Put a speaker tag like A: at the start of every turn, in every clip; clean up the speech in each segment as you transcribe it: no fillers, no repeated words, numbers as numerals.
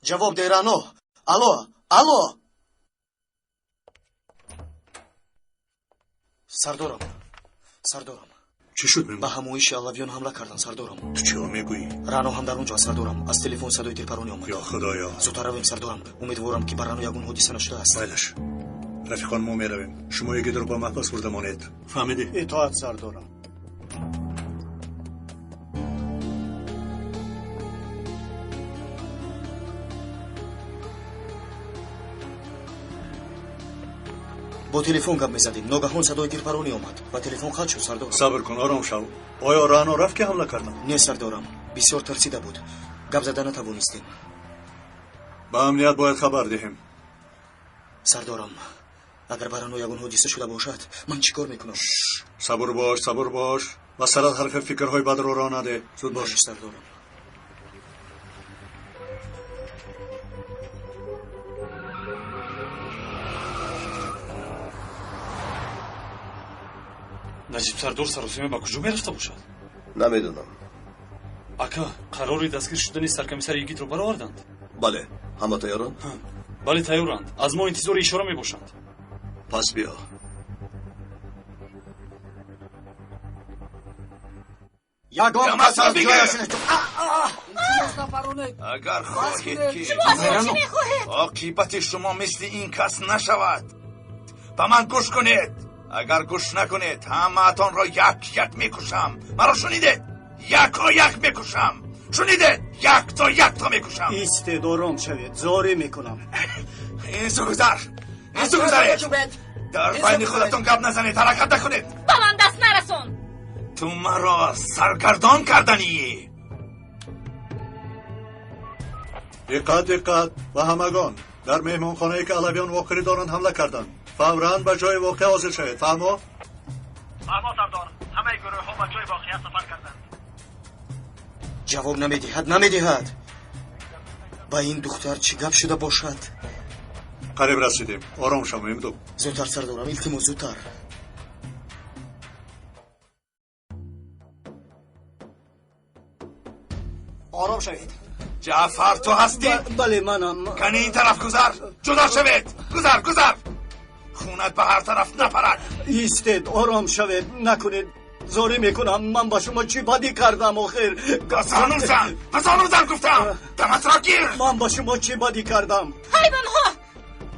A: جواب ده رانو. الو. سردارم.
B: چی شد مهمون؟
A: به همایش علویان حمله کردن سردارم.
B: تو چی ها میگویی؟
A: رانو هم در اونجا سردارم. از تلفن صدای تیرپرانی آمد.
B: یا خدایا.
A: زودتر رویم سردارم. امیدوارم که بر رانو یگون حادثه نشده است.
B: بایلش. رفیقان ما میرویم. شما یکی در با محبس برده مانید. فهمیدی؟
C: اطاعت سردارم.
A: با تلفن گپ میزدیم. ناگهان صدای تیرپرانی آمد و تلفن قطع شد سردارم.
B: صبر کن آرام شو. آیا رانو رفت که حمله کردن؟
A: نه سردارم. بسیار ترسیده بود. گپ زدن نتوانستیم.
B: با امنیت باید خبر دهیم.
A: سردارم اگر بر رانو یگون حادثه شده باشد من چیکار میکنم؟
B: صبر باش. و سرت حرف فکرهای بد رو راه نده. زود باش.
A: سردارم.
D: наҷиб сардор саросима ба куҷо мерафта бошад?
E: نمیدونم.
D: ака қарори дастгир шудани саркомиссар йигитро бароварданд?
E: بله. همه تیارن؟
D: бале тайёранд. аз мо интизори ишора мебошанд.
B: پس بیا.
A: یگان قصد از جایش
F: اگر خواهید که
G: شما از چی میخواهید؟
F: عاقبت شما مثل این کس نشود به من گوش کنید. اگر گوش نکنید همه‌تان را یک میکشم. مرا شنیدید؟ یک میکشم. شنیدید؟ یک تا میکشم.
C: ایستید آرام شوید. زاری میکنم.
F: این سو گذارید. در بین خودتون گپ نزنید. حرکت نکنید.
G: با من دست نرسون.
F: تو مرا سرگردان کردنی.
B: دقت و همگان در مهمانخانه‌ای که علویان واقعی دارند حمله کردند. فوراً به جای واقع حاضر شوید. فهمو
H: سردار. همه گروه ها به جای واقعیت سفر کردند.
A: جواب نمیدهد. با این دختر چی گپ شده باشد؟
B: قریب رسیدیم. آرام شو مهمدو.
A: زودتر سردارم. التماس زودتر.
C: آرام شوید.
F: جعفر تو هستی؟
C: بله منم.
F: کنی این طرف گذر. جدا شوید. گذر. خونت به هر طرف نپرد.
C: ایستید آرام شوید. نکنید. زاری میکنم. من با شما چی بدی کردم آخر؟
F: پسانو زن گفتم. دمت را گیر.
C: من با شما چی بدی کردم؟
G: حیوان ها،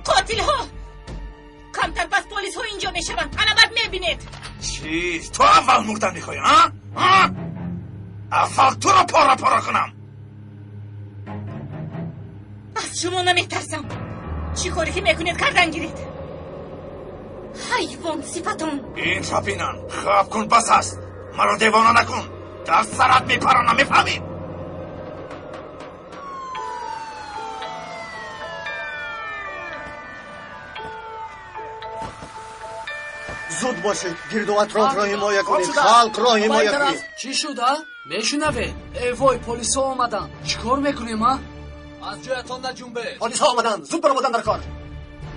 G: قاتل ها، کمتر بس پلیس ها اینجا میشوند. انا بعد میبینید.
F: چی؟ تو اول مردن میخوای ها؟ اول تو را پارا کنم.
G: از شما نمیترسم. چی کاری که میکنید کردن گیرید. حیوان صفتون.
F: این فپینان خواب کن بس است. مرا دیوانه نکن. در سرت میپرانم. میفهمید؟
C: زود باشید. گرد و اطراف را حمایت کنید. خلق را حمایت کنید.
I: چی شده؟ میشنوید؟ ای وای پلیس ها آمدن. چیکار میکنیم ها؟ از جایتان نجنبید.
C: پلیس ها آمدن. زود برآمدن در کار.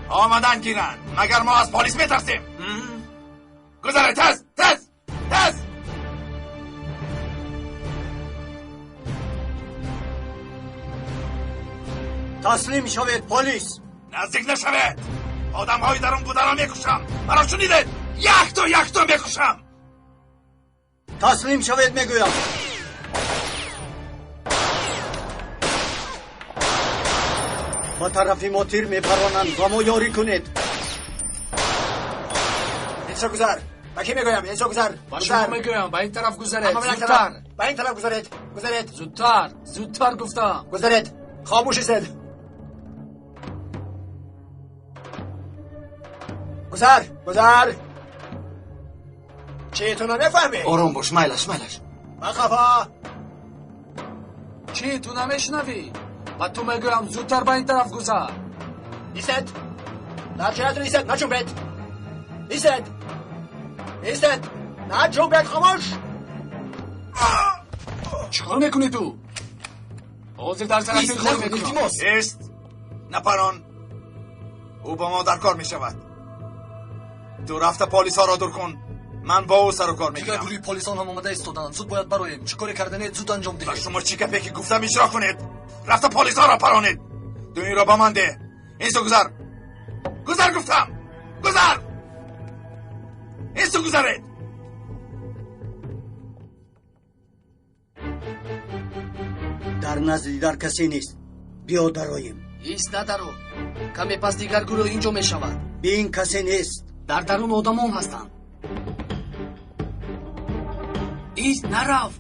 F: آمدن گیرن. مگر ما از پلیس میترسیم؟ گذره. تز
C: تسلیم شوید پلیس.
F: نزدیک نشوید. آدم های در اون بوده را میکشم. مرا شنیدید؟ یک تا میکشم.
C: تسلیم شوید میگویم. با طرفی ما تیر میپرانند و ما یاری کنید. اینجا گذر. با کی میگویم؟ اینجا گذر.
I: با شما میگویم با این طرف گذرید. زودتر.
C: با این طرف گذرید.
I: زودتر گفتم.
C: گذرید. خاموش ایستید. گذر. چی تو نمیفهمی؟
A: آرام باش. میلش.
C: مخفا.
I: چی تو نمیشنوی؟ با تو میگویم زودتر با این طرف گذر.
C: ایستید. در جهتون ایستید. نجنبید. ایستید. نجنبید. خاموش.
I: چیکار میکنی تو؟ حاضر در طرف این خود میکنم.
F: ایست. نپران. او با ما در کار میشود. تو رفته پلیس ها را دور کن. من با او سر و کار میگیرم.
I: دیگه گروه پلیسان هم آمده ایستادن. زود باید برایم. چیکار کردنید زود انجام دهید.
F: شما چی که گفتم اجرا کنید. رفته پلیس ها را پرانید. دونی را با من ده. این سو گذار. گذار گفتم. گذار. این سو گذارید.
C: در نزد دیدار کسی نیست. بیا درویم.
I: ایستادارو. کمی پس دیگر گروه اینجا می شود.
C: بین کسی نیست.
I: در درون آدم هم هستند. ایست نرف.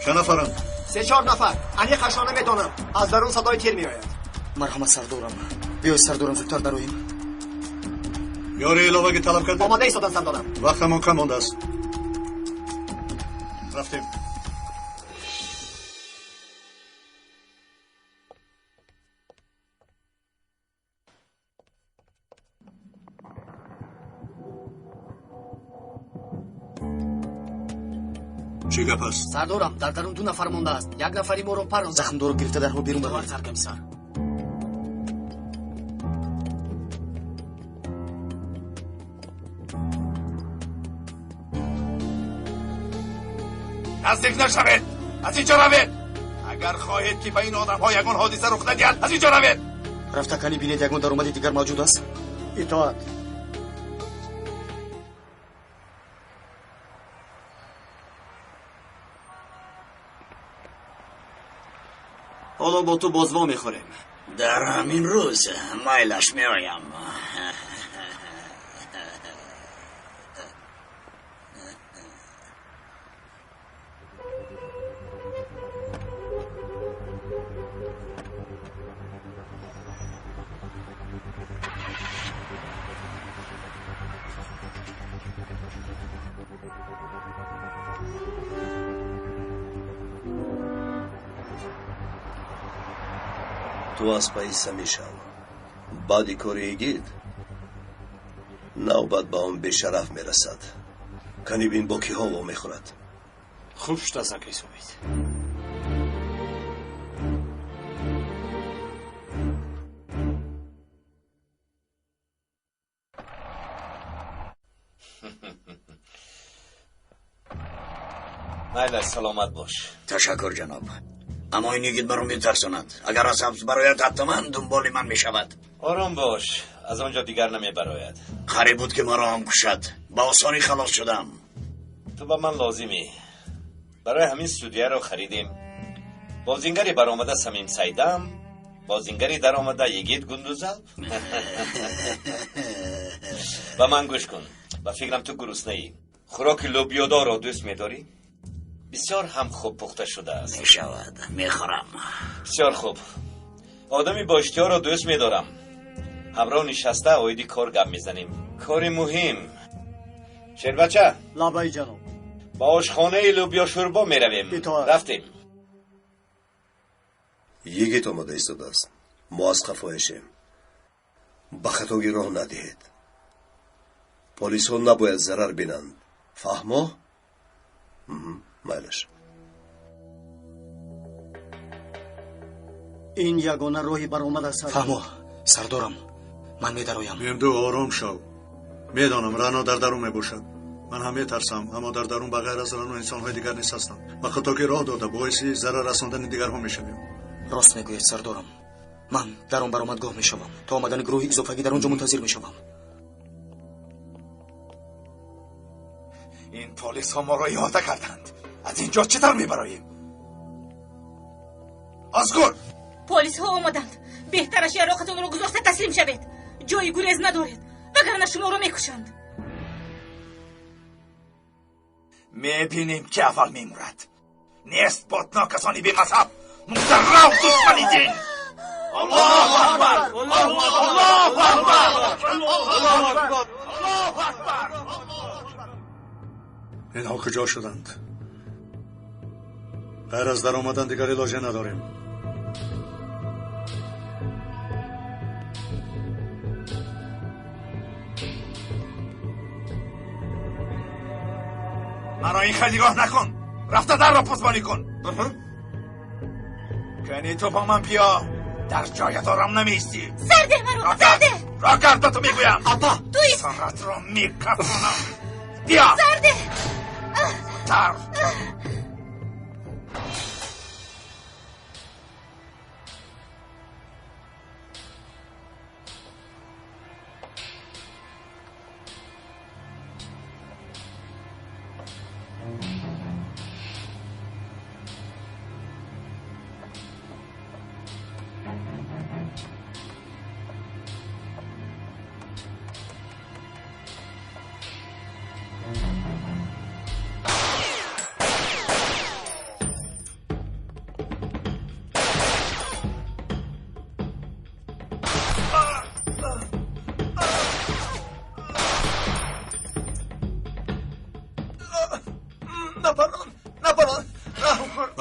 B: چه نفرند؟
H: 3-4 نفر. علی خشانه میدونم. از درون صدای تیر میآید.
A: مرحمت سردارم. بیا سردارم زودتر درویم.
B: یاری علاوه طلب کرده؟
H: آماده ایستادن سردارم.
B: وقتمون کم مانده است. رفتیم. چی گپ است؟
I: سردارم در درون 2 نفر مانده است. یک نفری ما رو پراند.
A: زخم دارو گرفته درحال بیرون بروید.
I: سرکمیسر.
F: نزدیک نشوید. از اینجا روید. اگر خواهید که به این آدم ها یگان حادثه رخ ندهد از اینجا روید.
A: رفتکانی بینید یگان در اومد دیگر موجود است.
C: اطاعت.
A: حالا با تو بازوا میخوریم.
C: در همین روز مایلش میایم.
E: تو از پاییسه میشم. بعدی کاری گید نوبت با اون به شرف میرسد. کنی بین با کی ها و میخورد.
D: خوب شد زکی سوید.
J: مایل سلامت باش.
C: تشکر جناب. اما این یگید مرا میترساند. اگر از حبس برایت حتما دنبال من میشود.
J: آرام باش. از آنجا دیگر نمی براید.
C: خری بود که مرا هم کشد. با آسانی خلاص شدم.
J: تو با من لازمی. برای همین استودیو رو خریدیم. بازینگری برآمده سمیم سیدم، بازینگری در آمده یگید گندوزل. با من گوش کن. با فکرم تو گرسنه ای. خوراک لوبیادا را دوست می‌داری؟ بسیار هم خوب پخته شده است.
C: میشود. میخورم.
J: بسیار خوب. آدمی با اشتها را دوست می‌دارم. همراه نشسته آیدی کار گپ میزنیم. کاری مهم. شیر بچه.
C: لابای جناب.
J: با آشخانه لوبیا شوربا میرویم. رفتیم.
E: یگیت آماده ایستاده است. ما از خفایشیم. به خطاگی راه ندهید. پلیس ها نباید ضرر بینند. فهمو؟ مایلش.
C: این یگانه راهی برآمد است.
A: فهمو سردارم. من میدرویم.
B: میمدو آرام شو. میدانم رنا در درون میباشد. من هم میترسم، اما در درون بغیر از رنا انسان های دیگر نیست هستند. و خطا که راه داده باعثی ضرر رساندن دیگر ها میشویم.
A: راست میگوید سردارم. من در اون برآمدگاه میشوم. تا آمدن گروه اضافگی در اونجا منتظر میشوم.
F: این پلیس ها ما را احاطه کردند. از اینجا چطور میبراییم؟ آزگور.
G: پلیس ها آمدند. بهترش یراقتون رو گذاشته تسلیم شوید. جای گریز ندارید. وگرنه شما رو میکشند.
F: میبینیم که اول میمورد. نیست بطنا کسانی بی مذهب مزرع و دشمنی دین. الله اکبر. الله اکبر. الله اکبر.
B: اینها کجا شدند؟ غیر از در آمدن دیگر علاجه نداریم.
F: مرا این خیلیگاه نکن. رفته در را پاسبانی کن. کنی تو با من بیا. در جای دارم نمیستی.
G: سرده مرا، سرده.
F: را کرد به تو میگویم.
C: اپا
G: توی
F: سرت را میکفونم. بیا.
G: سرده.
F: تر.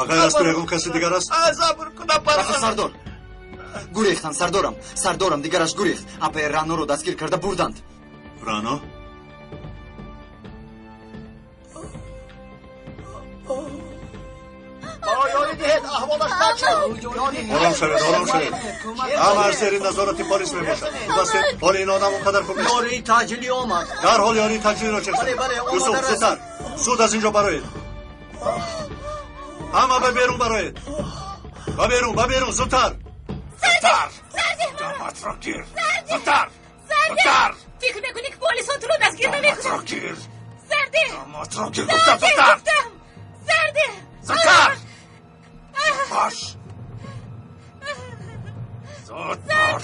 B: غیر از تو یگون کسی دیگر است؟
A: سردار گریختند سردارم دیگرش گریخت اپا رانو رو دستگیر کرده بردند.
B: رانو؟
C: یاری دهید احوالش بچه.
B: آرام شوید. همه هر سری نظارتی پلیس می باشد. خوب است حال این آدم اونقدر خوب نیست.
C: یاری تاجیلی آمد.
B: در حال یاری تجلی را چک کنید. یوسف زودتر زود از اینجا برایید. همه به بیرون برایید. به بیرون زودتر.
F: دامت را گیر. زودتر.
G: فکر نکنی که پلیس تو رو دستگیر نمیکنن.
F: دامت را گیر.
G: سرده.
F: دامت را گیر گفتم زودتر.
G: سرده.
F: زودتر. باش. زود باش.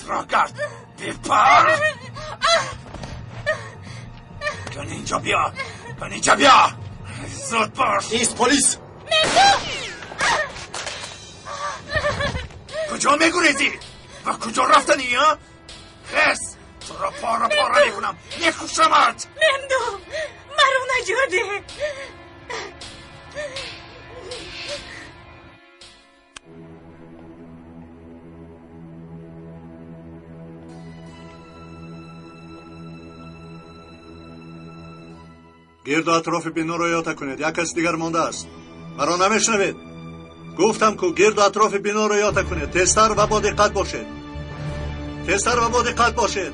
F: راه گرد. بیپر. کن اینجا بیا. زود باش.
A: ایست پلیس.
F: کجا میگریزی؟ و کجا رفتنی ها؟ خس تو را پارا میکنم میکشمت.
G: ممدو مرو نجاده.
B: گرد و اطراف بنا را احاطه کنید. یک کس دیگر مانده است. مرا نمیشنوید؟ گفتم که گرد و اطراف بنا را احاطه کنید. تیزتر و با دقت باشید.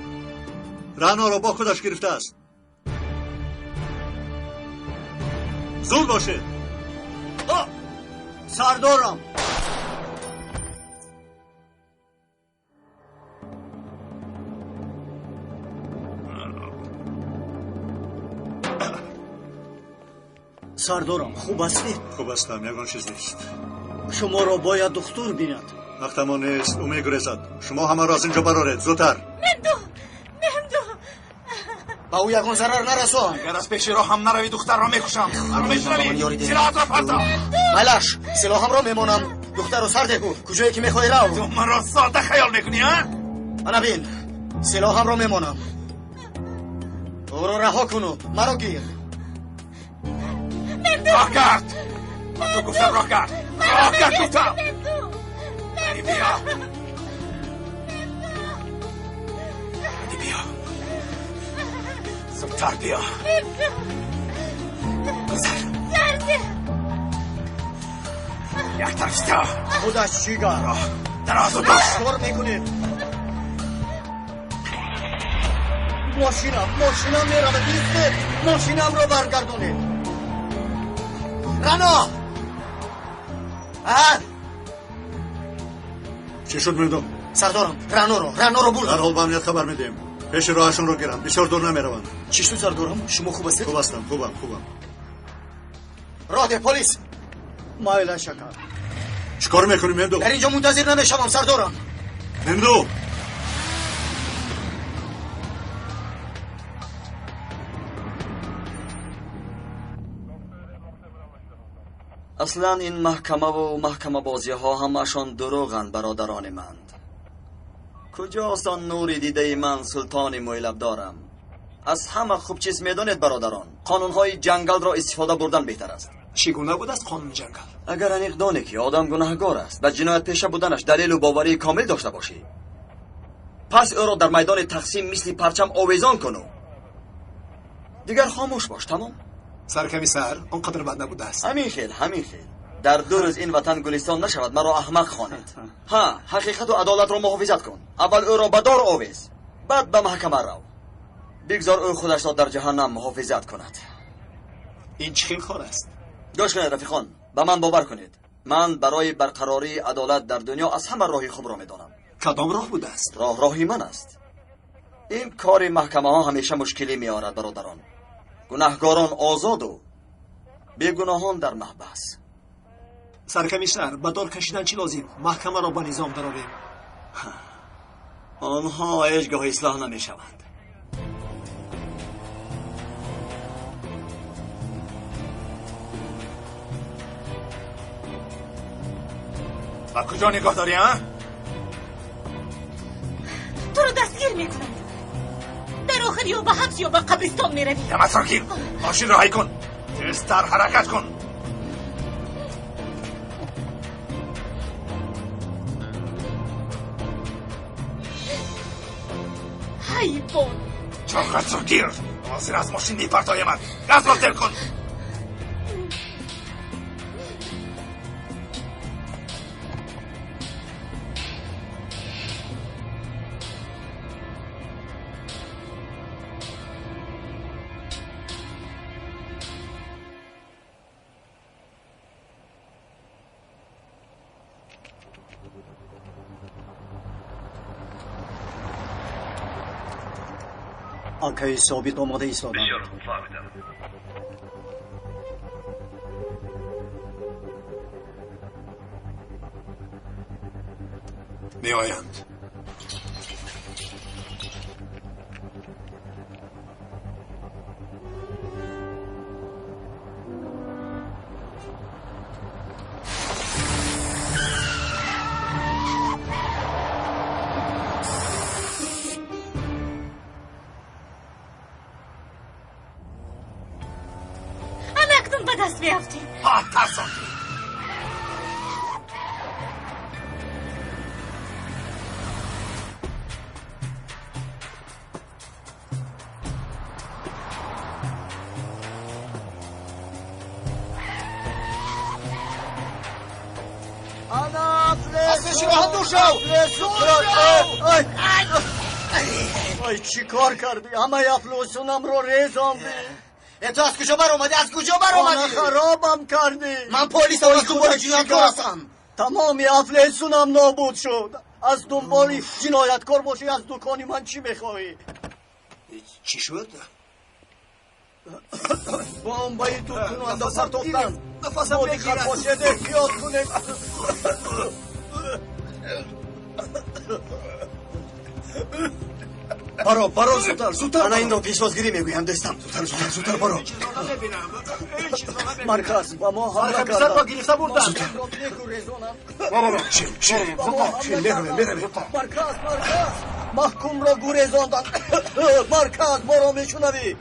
B: رانو را با خودش گرفته است. زود باشید.
C: سردارم. سردارم خوب هستید؟
B: خوب هستم یگان چیز نیست.
C: شما را باید دکتر بیند.
B: وقت ما نیست او میگریزد. شما همه را از اینجا برارید زودتر.
G: ممدو
A: با او یگان ضرر نرسان.
F: اگر از پیش راه هم نروی دختر را میکشم. مرا میشنوی؟ سلاحت را پرتا.
A: ملش سلاحم را میمانم. دختر رو سرده گو کجایی که میخوای رو.
F: تو من را ساده خیال میکنی ها؟
A: انا بین سلاحم را میمانم. او را رها کنو مرا گیر.
F: راه کرد. تو گفتم راه کرد گفتم. بیا زودتر بیا. گذر یک طرفستا.
C: خودش چیگر
F: درازو باش.
C: کار میکنید. ماشینم میرم ایستید. ماشینم رو برگردونید.
A: رانو
B: چی شد میدم؟
A: سردارم رانو رو
B: در
A: بردم.
B: حال به امنیت خبر میدیم. پیش راهشون رو گیرم. بسیار دور نمیروند.
A: چی شد سردارم؟ شما خوب هستید؟
B: خوب هستم.
A: راه ده پلیس.
C: مایل شکر.
B: چیکار میکنی مندو؟
A: در اینجا منتظر نمیشم سردارم.
B: مندو
K: اصلا این محکمه و محکمه بازی ها همشان دروغند برادران من. کجاست آن نوری دیده من سلطان مویلب دارم؟ از همه خوب چیز میدانید برادران، قانونهای جنگل را استفاده بردن بهتر است.
L: چگونه بود از قانون جنگل؟
K: اگر انیق دانه که آدم گناهگار است و جنایت پیشه بودنش دلیل و باوری کامل داشته باشی، پس او را در میدان تقسیم مثل پرچم آویزان کنو. دیگر خاموش باش. تمام.
L: سرکمی سر آنقدر بد نبوده است.
K: همین خیل در 2 روز این وطن گلستان نشود مرا احمق خوانید. ها، حقیقت و عدالت را محافظت کن. اول او را به دار آویز، بعد به محکمه رو. بگذار او خودش را در جهنم محافظت کند.
L: این چه خیلخوار است.
K: گوش کنید رفیقان، به من باور کنید. من برای برقراری عدالت در دنیا از همه راهی خوب را میدانم.
L: کدام راه بوده است؟
K: راهی من است. این کار محکمه ها همیشه مشکلی می آورد برادران. گناهکاران آزاد و بیگناهان در محبس.
L: سرکمیسر، به دار کشیدن چی لازم؟ محکمه را به نظام درآوریم.
K: آنها هیچگاه اصلاح نمی شوند.
F: با کجا نگاه داری ها؟
G: تو رو دستگیر میکنند. در آخر یا به حبس یا به قبرستان میروی.
F: مساکین، ماشین را هی کن. تستر حرکت کن.
G: حیوان
F: چاقت را گیر. حاضر از ماشین میپرتای من. گاز را تر کن.
C: آنکه ثابت آماده ایستادن.
H: بسیار خوب فهمیدم.
F: می آیند.
G: دست بیافتی.
F: ترسان
C: ای چی کار کردی؟ همه افلوسونم رو ریزاندی.
A: تو از کجا بر اومدی؟ از کجا بر اومدی؟
C: خرابم کردی.
A: من پلیس هم از دنبال جنایتکار هستم.
C: تمامی افلوسونم نابود شد. از دنبال جنایتکار باشی از دکانی من چی میخوایی؟
L: چی شد؟
C: بمبای تو کننده پرتافتن. نفسم بگیرد باشد احتیاط کنه.
B: برو زودتر
A: من این را پیشوازگیری میگویم دستم. زودتر برو.
C: مرکز با ما حمله کردن.
L: با گرفته بردن.
C: مرکز محکوم را گریزاندن. مرکز ما را میشنوی؟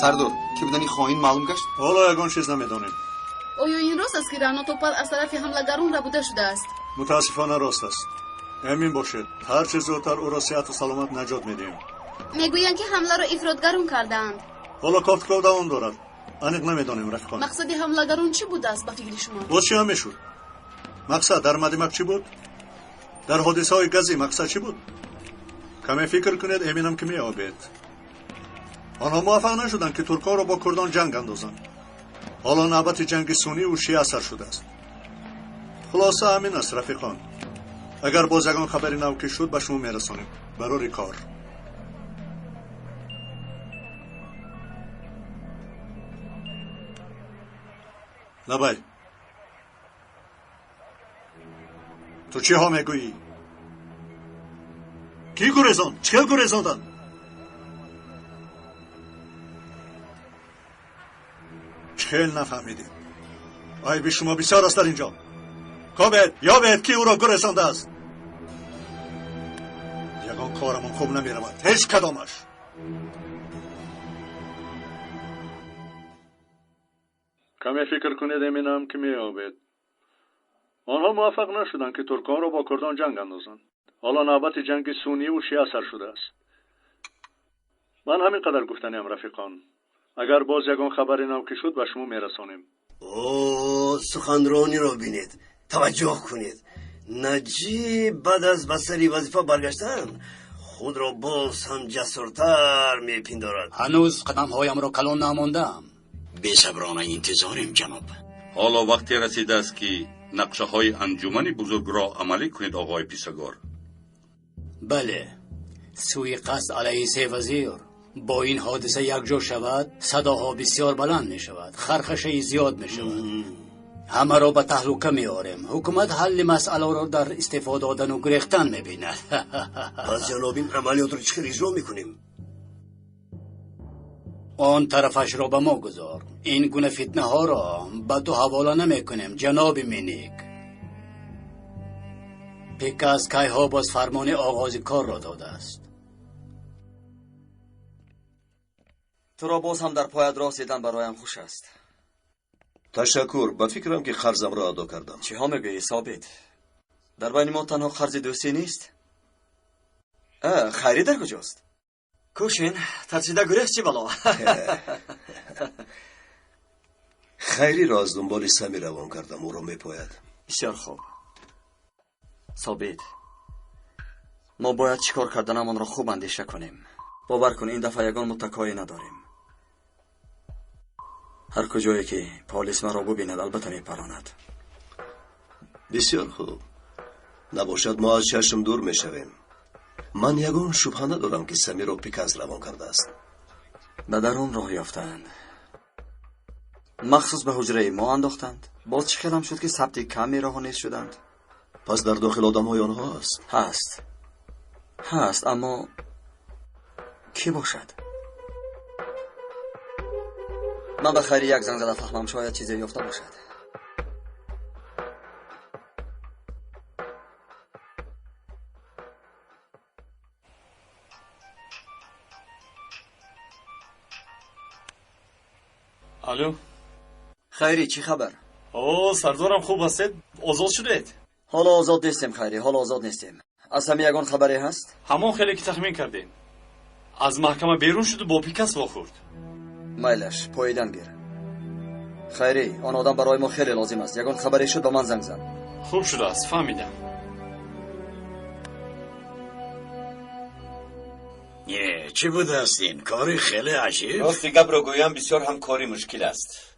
A: سردار که بدن این خواهین معلوم گشت؟
B: حالا یگان چیز نمیدانیم.
M: آیا این راست است که رعنا توپل از طرف حملگران ربوده شده است؟
B: متاسفانه راست است. امین باشید هر چه زودتر او را صحت و سلامت نجات میدیم.
M: میگویند که حمله را افراطگران کردند.
B: حالا کافکا دوام دارد. انیق نمیدانیم رفیقان.
M: مقصد حملگران چی بوده است به فکر شما؟
B: باز چی هم میشد؟ مقصد در مدیمک چی بود؟ در حادثه های گزی مقصد چی بود؟ کمی فکر کنید امینم که میابید. آنها موفق نشدند که ترکا را با کردان جنگ اندازند. حالا نوبت جنگ سنی و شیعه سر شده است. خلاصه همین است رفیقان. اگر باز یگان خبری نو که شد به شما میرسانیم برای کار. لبای تو چی ها میگویی؟ کی گریزان؟ چه گریزاندن؟ چهل نفهمیدیم. ای بی شما بسیار است در اینجا. کابت یابد کی او را گرسانده است. یگان کارمان خوب نمیرود هیچ کدامش. کمی فکر کنید امینم که مییابد. آنها موفق نشدند که ترکان را با کردان جنگ اندازند. حالا نوبت جنگ سنی و شیعه سر شده است. من همینقدر گفتنیم رفیقان. اگر باز یگان خبری نو که شد به شما میرسانیم.
E: سخنرانی را بینید، توجه کنید. نجیب بعد از بستری وظیفه برگشتن خود را باز هم جسورتر میپندارد.
I: هنوز قدم هایم را کلان نماندم.
N: بی‌صبرانه انتظاریم جناب.
O: حالا وقتی رسیده است که نقشه های انجمن بزرگ را عملی کنید آقای پیسگار.
I: بله، سوی قصد علیه سه وزیر. با این حادثه یک جا شود صداها بسیار بلند می شود، خرخشه زیاد می شود. همه را به تهلکه می آریم. حکومت حل مسئله را در استعفا دادن و گریختن می بیند.
E: پس جناب این عملیات را چخیر اجرا می کنیم؟
I: آن طرفش را به ما گذار. این گونه فتنه ها را به تو حواله نمی کنیم جناب مینیک. پیکاس کی ها باز فرمان آغاز کار را داده است.
K: تو را باز هم در پایت راه دیدن برایم خوش است.
E: تشکر. به فکرم که قرضم را ادا کردم.
K: چی ها میگویی ثابت؟ در بین ما تنها قرض دوستی نیست؟ خیری در کجاست؟ کوشین ترسیده گریخت چی بلا؟
E: خیری را از دنبال سمی روان کردم. او را میپاید.
K: بسیار خوب. ثابت، ما باید چیکار کردنمان را خوب اندیشه کنیم. باور کن این دفعه یگان متکایی نداریم. هر کجایی که پلیس ما را ببیند البته میپراند.
E: بسیار خوب. نباشد ما از چشم دور میشویم. من یگان شبهه ندارم که سمی را پیکاس روان کرده است.
K: به درون راه یافتند. مخصوص به حجره ما انداختند. باز چه خیلم شد که ثبت کمی راه نیز شدند.
E: پس در داخل آدم های آنها
K: هست اما کی باشد؟ من به خیری یک زنگ زده فهمم شاید چیزی یافته باشد.
D: الو
K: خیری چی خبر؟
D: سردارم خوب هستید؟ آزاد شدید؟
K: حالا آزاد نیستیم خیری، حالا آزاد نیستیم. از همه یگان خبری هست؟
D: همون خیلی که تخمین کردین. از محکمه بیرون شد و با پیکاس واخورد.
K: میلش پاییدن گیر. خیری آن آدم برای ما خیلی لازم است. یگان خبری شد به من زنگ زن.
D: خوب شده است فهمیدم.
N: چی بوده است این؟ کاری خیلی عجیب.
J: راستی گپ را گویم بسیار هم کاری مشکل است.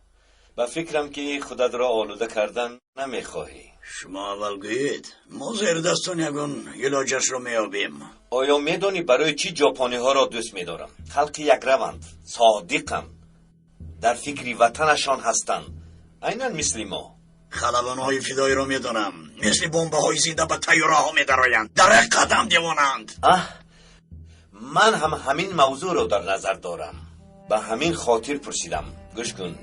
J: با فکرم که خودت را آلوده کردن نمیخواهی.
N: شما اول گویید ما زیر دستان یگان علاجش را میابیم.
J: آیا میدانی برای چی ژاپنی ها را دوست میدارم؟ خلق یک روند، صادقم، در فکری وطنشان هستند، عیناً مثل ما.
N: خلبان های فدایی را میدانم، مثل بمب های زنده به تیاره ها میدرآیند، در قدم دیوانند.
J: من هم همین موضوع را در نظر دارم. به همین خاطر پرسیدم. گوش کن،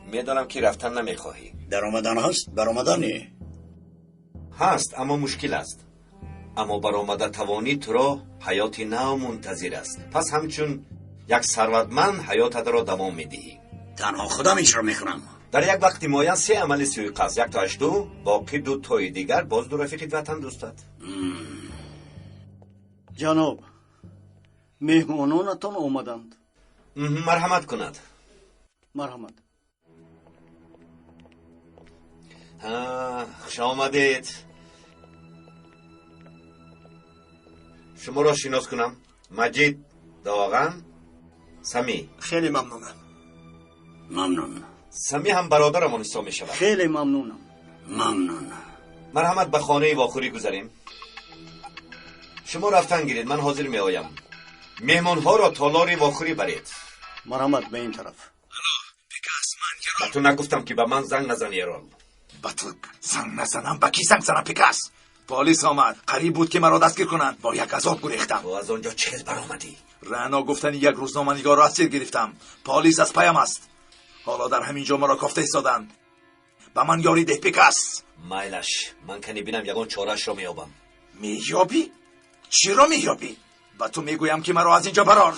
J: میدانم که رفتن نمیخواهی.
N: در آمدن هست؟ بر آمدنی؟
J: هست اما مشکل است. اما بر آمده توانی تو را حیات نو منتظر است. پس همچون یک ثروتمند حیاتت را دوام میدهی.
N: تنها خودم ایش را میکنم.
J: در یک وقت معین 3 عمل سوی قصد، 1 تا 8، باقی 2 تای دیگر باز دو رفیق وطن دوستت.
C: جناب مهمانانتان آمدند.
J: مرحمت کند.
C: مرحمت.
J: خوش آمدید. شما را شناس کنم. مجید داغن سمی.
C: خیلی ممنونم.
N: ممنون.
J: سمی هم برادرمان حساب می شود.
C: خیلی ممنونم.
N: ممنون.
J: مرحمت به خانه واخوری گذاریم. شما رفتن گیرید، من حاضر می آیم. مهمان ها را تالار واخوری برید.
C: مرحمت به این طرف.
J: به تو نگفتم که به من زنگ نزنی ایران.
F: به تو زنگ نزنم؟ به کی زنگ زنم پیکاس؟ پلیس آمد، قریب بود که مرا دستگیر کنند. با یک عذاب گریختم.
J: تو از آنجا چه برآمدی؟
F: رعنا گفتنی یک روزنامه‌نگار را اسیر گرفتم. پلیس از پیم است. حالا در همینجا مرا کافته ایستادند. با من یاری ده پیکاس.
J: مایلش من کنی بینم یگان چارش را میابم.
F: میابی؟ چی را میابی؟ با تو میگویم که مرا از اینجا برار.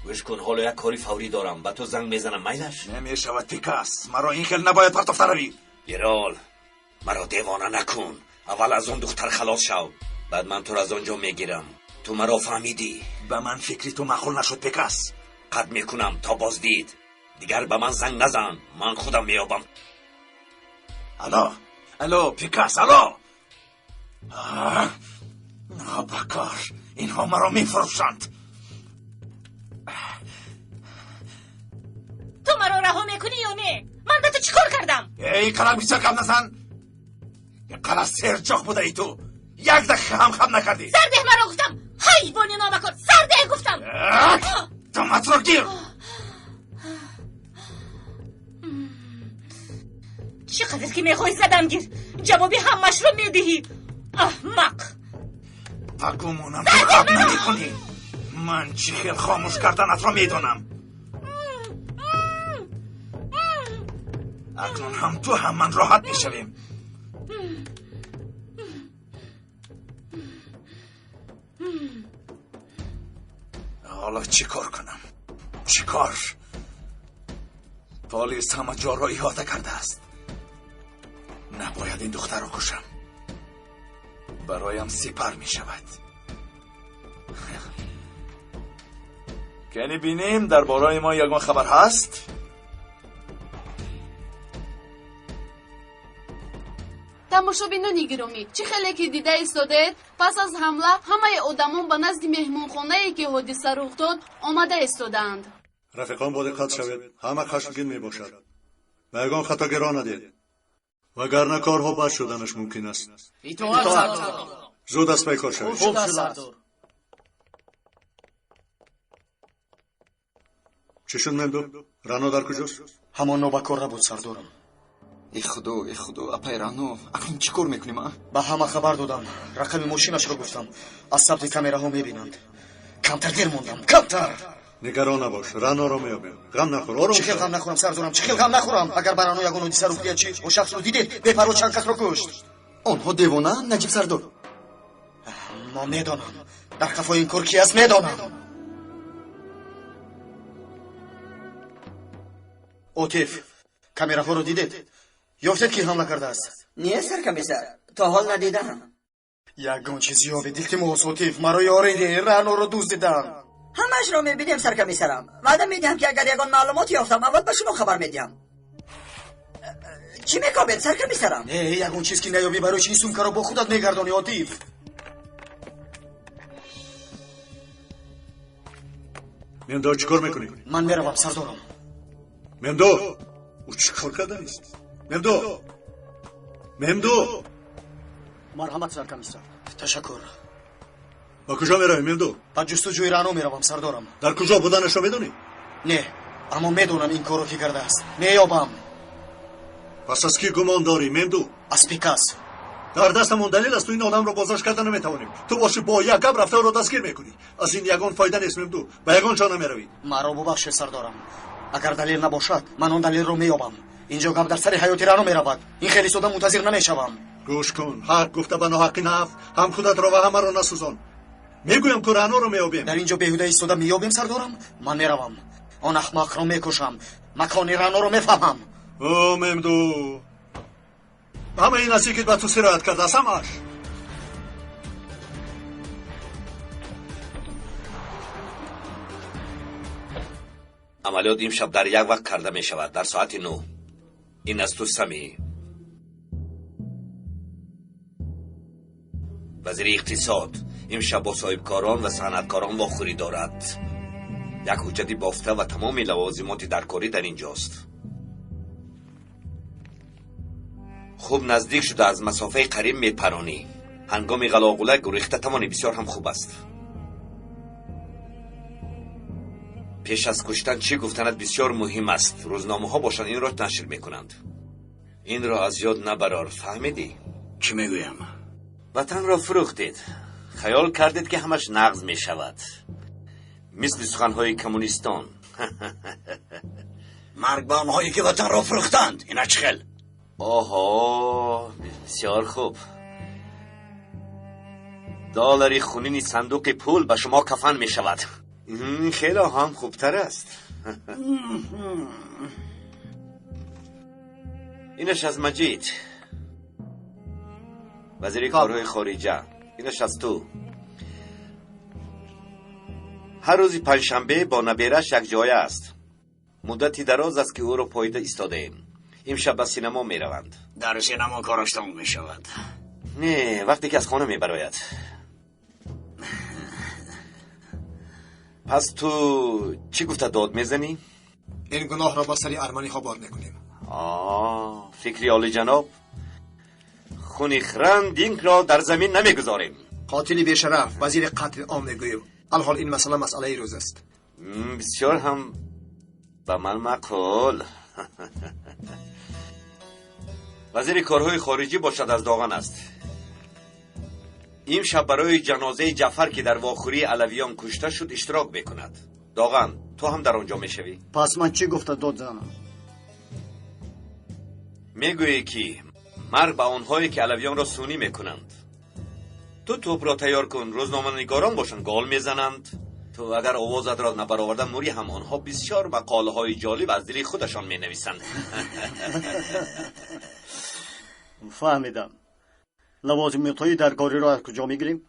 J: گوش کن حالا یک کاری فوری دارم، با تو زنگ میزنم. مایلش
F: نمیشود پیکاس، مرا این خیل نباید پرتفته روی.
J: بیرال مرا دیوانه نکن. اول از اون دختر خلاص شو، بعد من تو را از آنجا میگیرم. تو مرا فهمیدی؟
F: به من فکری تو معقول نشد پیکاس.
J: قد میکنم تا بازدید دیگر به من زنگ نزن، من خودم میابم.
F: الو پیکاس، الو. نابکار، اینها مرا میفروشند.
G: تو مرا رها میکنی یا نه؟ من به تو چیکار کردم؟
F: ای کلک بیچار کم نزن. اینقدر سرجاخ بوده ای تو، یک دقیقه هم خب نکردی.
G: سرده مرا گفتم، حیوانی نامکار، سرده گفتم.
F: دامت را گیر.
G: چقدر که میخوای زدم گیر، جوابی همش رو میدهی. احمق.
F: بگومونم تو خب نمی کنی. من چی خیل خاموش کردنت را میدونم. اکنون هم تو هم من راحت میشویم. حالا چی کار کنم؟ چی کار؟ پلیس همه جا را احاطه کرده است. نباید این دختر را کشم، برایم سپر می شود. کنی بینیم در بارای ما یگان خبر هست؟
M: тамошобинони гиромӣ чӣ хеле ки дида истодед пас аз ҳамла ҳамаи одамон ба назди меҳмонхонае ки ҳодиса рух дод омада истодаанд.
B: рафиқон бо диққат шавед, ҳама хашмгин мебошад. ба ягон хато гиро надед, вагарна корҳо бад шуданаш мумкин аст. зуд аст бекор шавед. чӣ шуд мемду? рано дар куҷост?
A: ҳамон нобакор набуд, сардорам. ای خدا اپای رانو، اکنون چی کار میکنیم؟
C: به همه خبر دادم، رقم ماشینش رو گفتم، از ثبت کامراها میبینند. کمتر دیر موندم، کمتر.
B: نگران نباش، رانو رو میابیم. غم نخور، آروم
C: چه خیلی غم نخورم سردارم، چه خیلی غم نخورم. اگر برانو یگان حادثه رخ داد چی؟ اون شخص رو دیدید؟ بپرو چند کس رو کشت.
A: آنها دیوانه نجیب سردار.
C: ما میدانم، در کفای این کار کی است میدانم. اوتیف، کامراها رو دیدید؟ یافتید کی حمله کرده است؟
K: نه سرکمیسر، تا حال ندیدم.
C: یگان چیزی ها بدید موسوتیف مرا یاریدی، رانو رو دوست دیدم.
K: همش رو میبینیم سرکمیسرم. وعده میدیم که اگر یگان معلومات یافتم اول به شما خبر میدیم. چی میکابید سرکمیسرم؟
C: نه یگان چیز که نیابی برای چی سومکه رو با خودت میگردانی اوتیف.
B: ممدو چیکار میکنی؟
C: من میروم سردارم.
B: ممدو او چیکار کرده است؟ ممدو
C: مرحمت سرکمیسر. تشکر.
B: با کجا میروی ممدو؟
C: با جستجوی رانو میروم سردارم.
B: در کجا بودنش رو میدونی؟
C: نه اما میدونم این کارو که کرده است. میابم.
B: پس از کی گمان داری ممدو؟
C: از پیکاس.
B: در دستمون دلیل است تو این آدم رو بازداشت کردن نمیتوانیم. تو باشی با یک گپ رفته رو دستگیر میکنی. از این یگان فایده نیست ممدو. با یگان جا نمیروی.
C: مرا ببخشید سردارم. اگر دلیل نباشد من اون دلیل رو میابم. اینجا گپ در سر حیاتی رانو میرود. این خیلی ساده منتظر نمیشوم.
B: گوش کن، حق گفته به ناحقی نفت، هم خودت رو و همه رو نسوزان. میگویم که رانو رو میابیم.
C: در اینجا بیهوده ایستاده میابیم سردارم. من میروم، آن احمق رو میکشم، مکان رانو رو میفهمم.
B: او ممدو، همه این اصلی که به تو سرایت کرده است همش.
J: عملیات امشب در یک وقت کرده می شود، در ساعت 9. این از تو سمی وزیر اقتصاد امشب با صاحبکاران و صنعتکاران واخوری دارد. یک حجتی بافته و تمام لوازمات درکاری در اینجاست. خوب نزدیک شده از مسافه قریب میپرانی. هنگام غلاغله گریخته توانی بسیار هم خوب است. پیش از کشتن چی گفتنت بسیار مهم است. روزنامه ها باشند این را نشر میکنند. این را از یاد نبرار، فهمیدی؟
N: چی میگویم؟
J: وطن را فروختید. خیال کردید که همش نقض می شود، مثل سخنهای کمونیستان.
N: مرگ به آنهایی که وطن را فروختند. اینا چه خیل؟
J: آها بسیار خوب. دلاری خونین صندوق پول به شما کفن می شود. خیلی هم خوبتر است. اینش از مجید، وزیر کارهای خارجه. اینش از تو. هر روز پنجشنبه با نبیرش یک جای است. مدتی دراز است که او را پایده ایستاده ایم. امشب به سینما می روند.
N: در سینما کارش تمام می شود.
J: نه، وقتی که از خانه می براید. پس تو چی گفته داد میزنی؟
L: این گناه را با سری ارمنی ها بار میکنیم.
J: فکری عالی جناب. خونی خرند دینک را در زمین نمیگذاریم.
L: قاتلی بیشرف وزیر قتل عام میگویم. الحال این مسئله روز است.
J: بسیار هم به من معقول. وزیر کارهای خارجی باشد از داغن است. این شب برای جنازه جعفر که در واخوری علویان کشته شد اشتراک بکند. داغن تو هم در آنجا میشوی؟
C: پس من چی گفته داد زنم؟
J: میگویی که مرگ به آنهایی که علویان را سونی میکنند. تو توپ را تیار کن، روزنامه نگاران باشند گال میزنند. تو اگر آوازت را نبرآوردن موری هم آنها بسیار مقاله های جالب از دل خودشان می نویسند.
C: فهمیدم. لوازمات‌های درکاری را از کجا میگیریم؟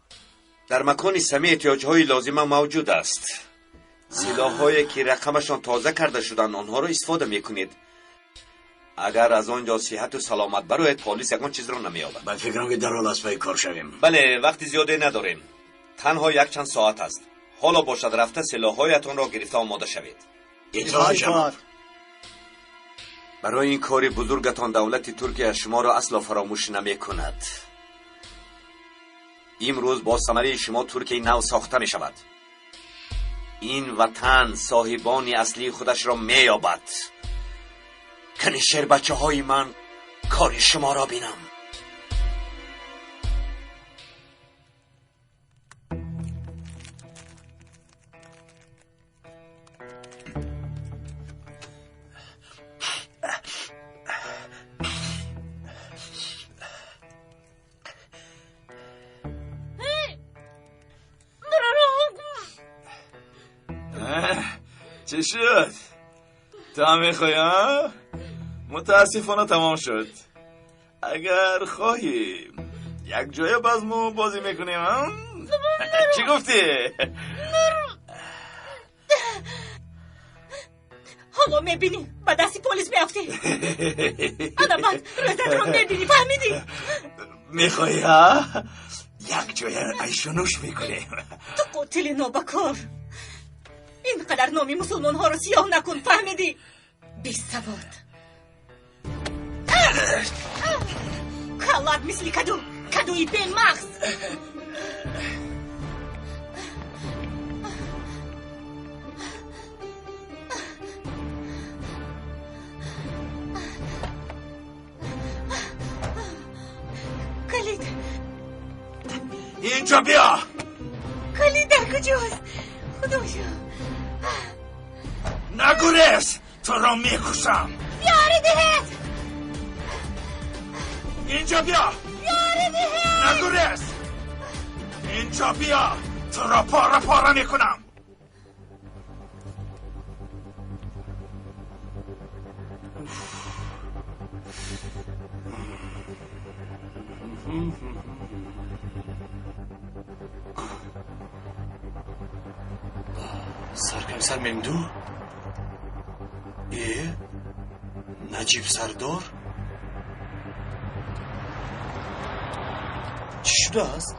J: در مکان سمی احتیاجهای لازمه موجود است. سلاح‌هایی که رقمشان تازه کرده شدن آنها را استفاده میکنید. اگر از آنجا صحت و سلامت برایت پلیس یکان چیز را نمییابد.
N: من فکرم که در حال از پای کار شویم.
J: بله، وقتی زیاده نداریم. تنها یک چند ساعت است. حالا باشد رفته سلاح‌هایتان را گرفته آماده شوید. برای این کاری بزرگتان دولت ترکیه شما را اصلا فراموش نمی کند. امروز با ثمره شما ترکیه نو ساخته می شود. این وطن صاحبان اصلی خودش را می یابد. کنیشر بچه های من کار شما را بینم.
F: چه شد؟ تا میخوای ها؟ متاسفانه تمام شد. اگر خواهی یک جای بازمو بازی میکنیم ها؟ چی گفتی؟
G: حالا میبینی با دستی پلیس میافتی. آدم بعد رزت رو میبینی، فهمیدی؟
F: میخوای ها؟ یک جای ایشونوش میکنیم.
G: تو قتل نابکار، اینقدر نامی مسلمان ها رو سیاه نکن، فهمیدی؟ بی سواد کلات مثل کدوی بی مغز. کلید
F: اینجا بیا.
G: کلید در کجاست؟ خدایا
F: نگریز، تو را میکشم.
G: بیاری دهت.
F: اینجا بیا.
G: بیاری دهت.
F: نگریز، اینجا بیا، تو را پاره پاره میکنم.
P: سرکمسر ممدو؟ نجیب سردار؟ چی شده است؟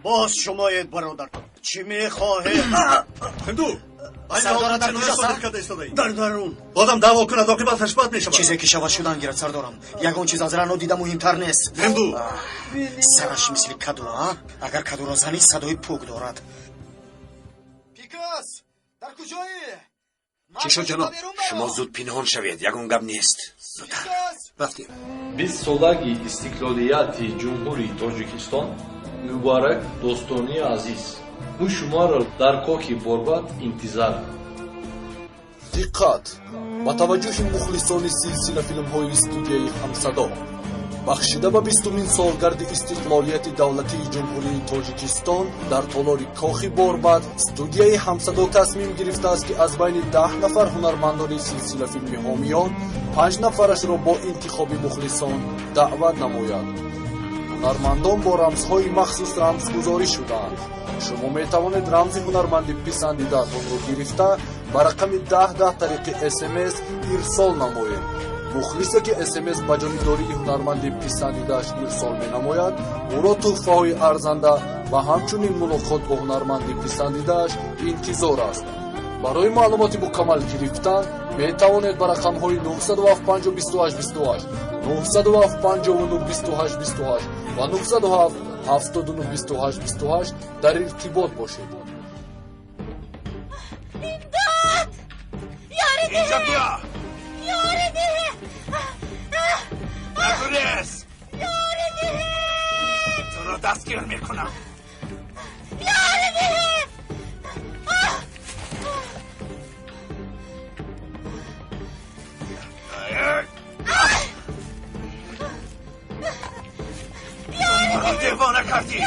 C: باز شمایید برادر، چی میخواهید؟
B: ممدو
C: سردار در کجاست؟
B: در درون آدم دعوا کند عاقبتش بد میشود.
C: چیزی که شود شدن گیرد سردارم. یگان چیز از رانو دیدم مهمتر نیست.
B: ممدو
C: سرش مثل کدو ها؟ اگر کدو را زنی صدای پوک دارد.
L: پیکاس در کجایی؟
B: چی شد جناب؟
J: شما زود پنهان شوید، یگان گپ نیست. زودتر
B: رفتیم.
Q: Biz Solagi İstikloliyati Cumhuri Tojikiston mübarek dostoni aziz му шуморо дар коки борбад интизорам.
R: диққат ба таваҷҷӯҳи мухлисони силсила филмҳои студияи ҳамсадо бахшида ба 20-умин солгарди истиқлолияти давлатии ҷумҳурии тоҷикистон дар толори кохи борбад студияи ҳамсадо тасмим гирифтааст ки аз байни 10 нафар ҳунармандони силсила филми ҳомиён 5 нафарашро бо интихоби мухлисон даъват намояд. ҳунармандон бо рамзҳои махсус рамзгузорӣ шудаанд. шумо метавонед рамзи ҳунарманди писандидаатонро гирифта ба рақами 10 тариқи смс ирсол намоед. мухлисе ки смс ба ҷонибдории ҳунарманди писандидааш ирсол менамояд ӯро тӯҳфаҳои арзанда ва ҳамчунин мулоқот бо ҳунарманди писандидааш интизор аст. барои маълумоти мукаммал гирифтан метавонед ба рақамҳои 907-58-28 907-59-28-28 ва 907-79-28-28 дар иртибот бошед.
F: اینجا بیا نگریز تو رو دستگیر میکنم مرا دیوانه کردی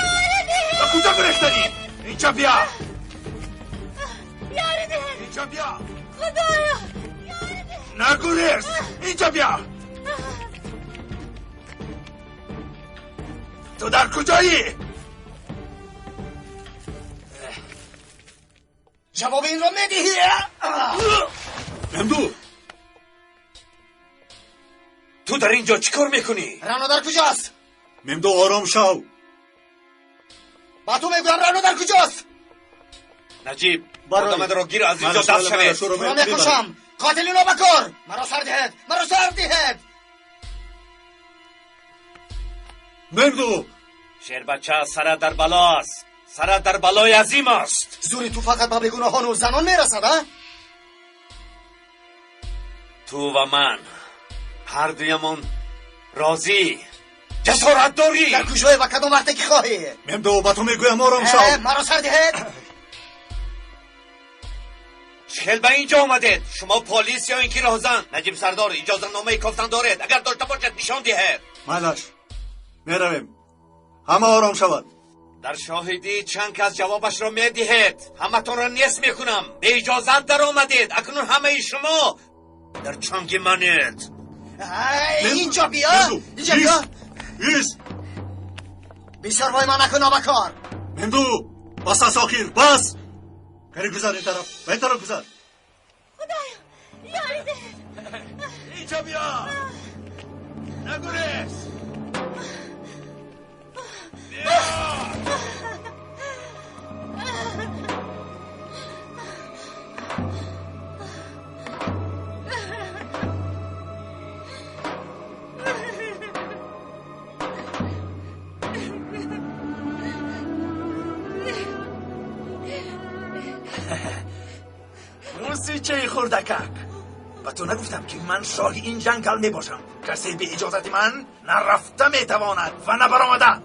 F: و کجا گرفتنی اینجا بیا اینجا بیا
G: خدایا
F: نگریز اینجا بیا تو در کجایی؟
C: جواب این رو میدهی؟
B: ممدو
J: تو در اینجا چیکار میکنی؟
C: رانو در کجاست؟
B: ممدو آرام شو.
C: با تو میگویم رانو در کجاست؟
J: نجیب آدم را گیر از اینجا دست شوید.
C: تو را میکشم. قاتلین رو بکر. مرا سر دهد. مرا سر دهد.
B: ممدو
J: شیر بچه سرت در بلاست. سرت در بلای عظیم است.
C: زوری تو فقط با بیگناهان و زنان میرسد ها؟
J: تو و من هر دویمون راضی جسارت داری.
C: در کجای و کدام وقتی که خواهی؟
B: ممدو با تو میگویم آرام شو.
C: مرا سر دهد.
J: چخیل به اینجا آمدید؟ شما پلیس یا اینکی راهزن؟ نجیب سردار اجازه نامه کافتن دارید؟ اگر داشته باشد نشان دهید.
B: مالش میرویم. همه آرام شود.
J: در شاهدی چند کس جوابش را میدهید. همه تون را نیست میکنم. به اجازت در آمدید. اکنون همه شما در چنگ منید.
C: اینجا بیا. اینجا بیا.
B: ایست.
C: بسیار وای من نکن آبکار.
B: ممدو بس اساکیر بس. گری گذار این طرف. به این طرف گذار.
G: خدایا یاری ده.
F: اینجا بیا. نگریز. موسیچه خردکک و تو نگفتم که من شاه این جنگل می باشم. کسی به اجازت من نرفته می تواند و نبرآمده.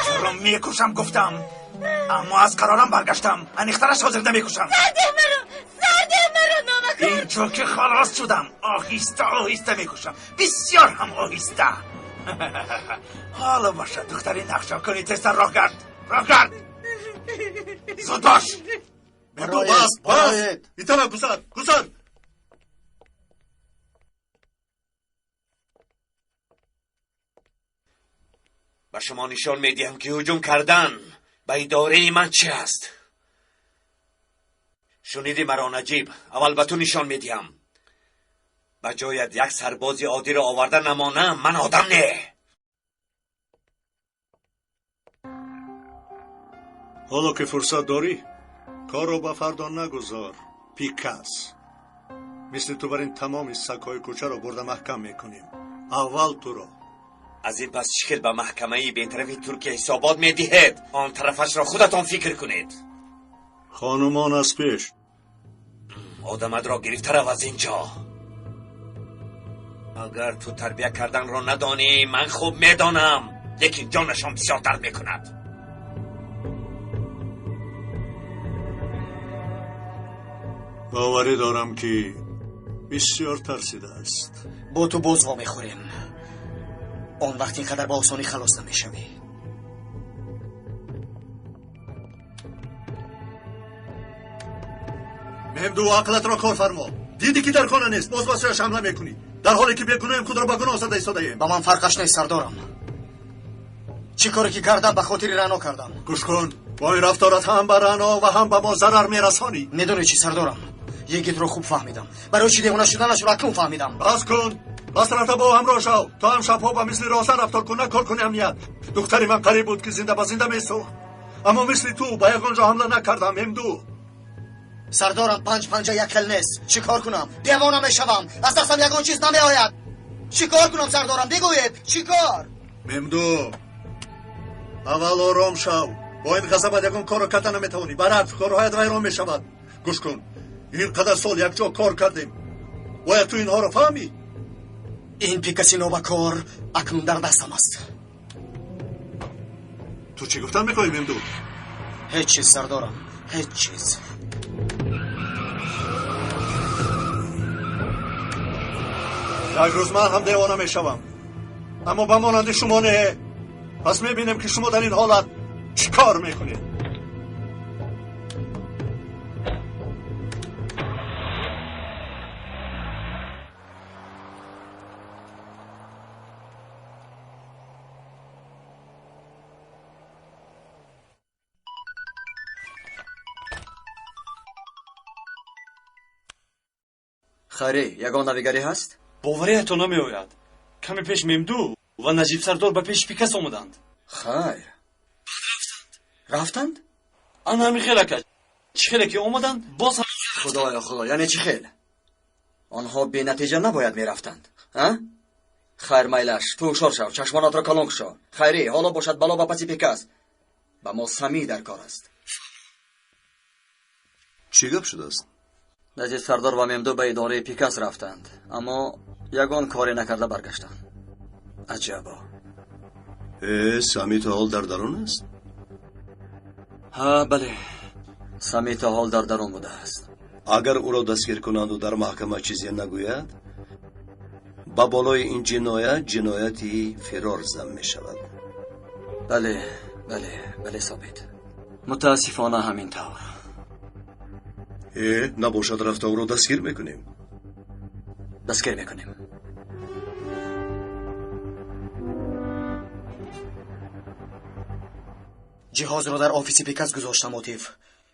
F: تو را می کشم گفتم، اما از قرارم برگشتم. انیخترش حاضر نمی کشم.
G: زده مرا نامکن.
F: اینجا که خلاص شدم آهسته آهسته می کشم. بسیار هم آهسته. حالا باشد دختری نقشه کنی تستر راه کرد. راه کرد. زود باش.
B: ممدو بس. این طرف گذار. گذار.
J: به شما نشان میدیم که هجوم کردن به اداره من چی است. شنیدی مرا نجیب؟ اول به تو نشان میدیم. به جایت یک سربازی عادی را آورده نمانم من آدم نه.
B: حالا که فرصت داری کار رو به فردا نگذار. پیکاس مثل تو برین تمام سگ‌های کوچه رو برده محکم میکنیم. اول تو رو.
J: از این پس چخیل به محکمه بی‌طرفی ترکیه حسابات میدهید. آن طرفش را خودتان فکر کنید.
B: خانمان از پیش.
J: آدمت را گرفته رو از اینجا. اگر تو تربیت کردن رو ندانی من خوب میدانم، لیکن جانشان بسیار درد میکند.
B: باوری دارم که بسیار ترسیده است.
C: با تو باز وا میخوریم. آن وقت اینقدر با آسانی خلاص نمیشوی.
B: مهمدو عقلت را کار فرما. دیدی که در خانه نیست، باز واسهش حمله میکنی، در حالی که بگناهیم خود را به گناه زده ایستاده‌ایم.
C: با من فرقش نیست سردارم. چی کاری که کردم به خاطر رعنا کردم.
B: گوش کن، با این رفتارت هم به رعنا و هم به ما ضرر میرسانی.
C: میدونی چی سردارم؟ یکیت رو خوب فهمیدم. برای چی دیوانه شدنش رو اکنون فهمیدم.
B: بس کن، بس رفته با همراه شو. تا هم شبها با مثل راستن رفتار کن، کار کنی امنیت. دختری من قریب بود که زنده با زنده میسوخت، اما مثل تو به یگانجا حمله نکردم. مهمدو
C: سردارم، 5 یک کل نیست. چی کار کنم؟ دیوانه میشوم، از دستم یگان چیز نمی آید. چی کار کنم سردارم؟ بگوید چی کار؟
B: مهمدو اول آرام شو. با این غضبت یگان کار را کردن نمیتوانی، برعکس کارهایت ویران میشود. گوش کن، اینقدر سال یک جا کار کردیم، باید تو اینها را فهمی.
C: این پیکسی نوبکار اکنون در دستم است.
B: تو چی گفتن میخوایی مهمدو؟
C: هیچ چیز سردارم، هیچ چیز.
B: یک روز من هم دیوانه میشوم، اما به مانند شما نه. پس میبینیم که شما در این حالت چی کار میکنید.
K: خیری، یگان نویگری هست؟
D: باوریتو نمیآید. کمی پیش ممدو و نجیب سردار به پیش پیکس آمدند.
K: خیر. رفتند؟
D: آن همین خیلی چی خیلی که آمدند باز هم
K: خدایا یعنی چی خیلی؟ آنها بی نتیجه نباید می رفتند. خیر میلش، تو هوشیار شو، چشمانات را کلان شو. خیری، حالا باشد بلا با پسی پیکس. با ما سمی در کار است.
E: چی گپ شده است؟
K: نجیب سردار و ممدو به اداره پیکس رفتند، اما یگان کاری نکرده برگشتند. عجبا.
E: سمی تا حال در درون است؟
K: ها بله، سمی تا حال در درون بوده است.
E: اگر او را دستگیر کنند و در محکمه چیزی نگوید، با بالای این جنایتی فرار زم می شود.
K: بله ثابت. متاسفانه همین طور.
E: نباشد رفته او را دستگیر میکنیم.
C: جهاز رو در آفیس پیکس گذاشتم آتیف.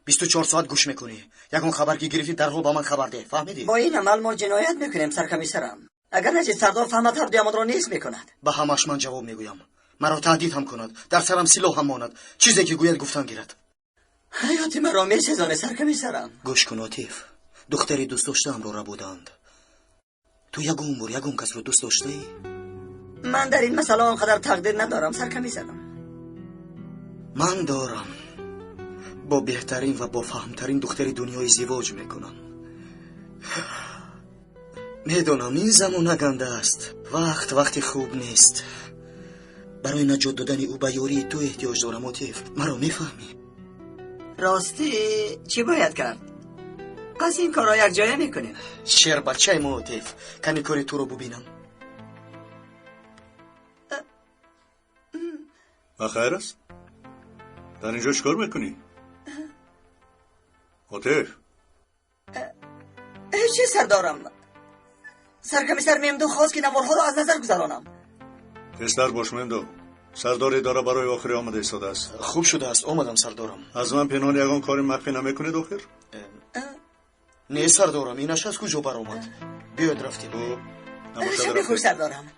C: 24 ساعت گوش میکنی. یکون خبر که گرفتی در حال با من خبر ده. فهمیدی؟
K: با این عمل ما جنایت میکنیم سرکمیسرم. اگر نجیب سردار فهمد هر دیامد را نیست میکند.
C: به همش من جواب میگویم. مرا تهدید هم کند، در سرم سلاح هم ماند. چیزی که گوید گفتن گیرد.
K: حیات مرا میسزانه سرکمیسرم.
C: گوش کن آتیف، دختری دوست داشتم رو بودند. تو یگون کس رو دوست داشته ای؟
K: من در این مسئله آنقدر تقدیر ندارم سرکمیسرم.
C: من دارم. با بهترین و با فهمترین دختری دنیای ازدواج میکنم. میدونم این زمان گنده است، وقت خوب نیست. برای نجات دادن او به یاری تو احتیاج دارم آتیف. مرا میفهمی؟
K: راستی چی باید کرد؟ پس این کار را یک جایه میکنیم.
C: شیر بچه ما آتیف، کمی کاری تو رو ببینم.
B: خیر است؟ در اینجا چکار میکنی؟ آتیف
K: چه سردارم؟ سرکمیسر ممدو خواست که نوارها را از نظر گذرانم.
B: تستر باش ممدو، سرداری داره برای آخری آمده ایستاده است.
C: خوب شده است آمدم سردارم.
B: از من پنهان یگان کاری مخفی نمیکنید آخر؟
C: نه سردارم، اینش از کجا بر آمد؟ بیاید رفتیم.
K: شب خوش سردارم.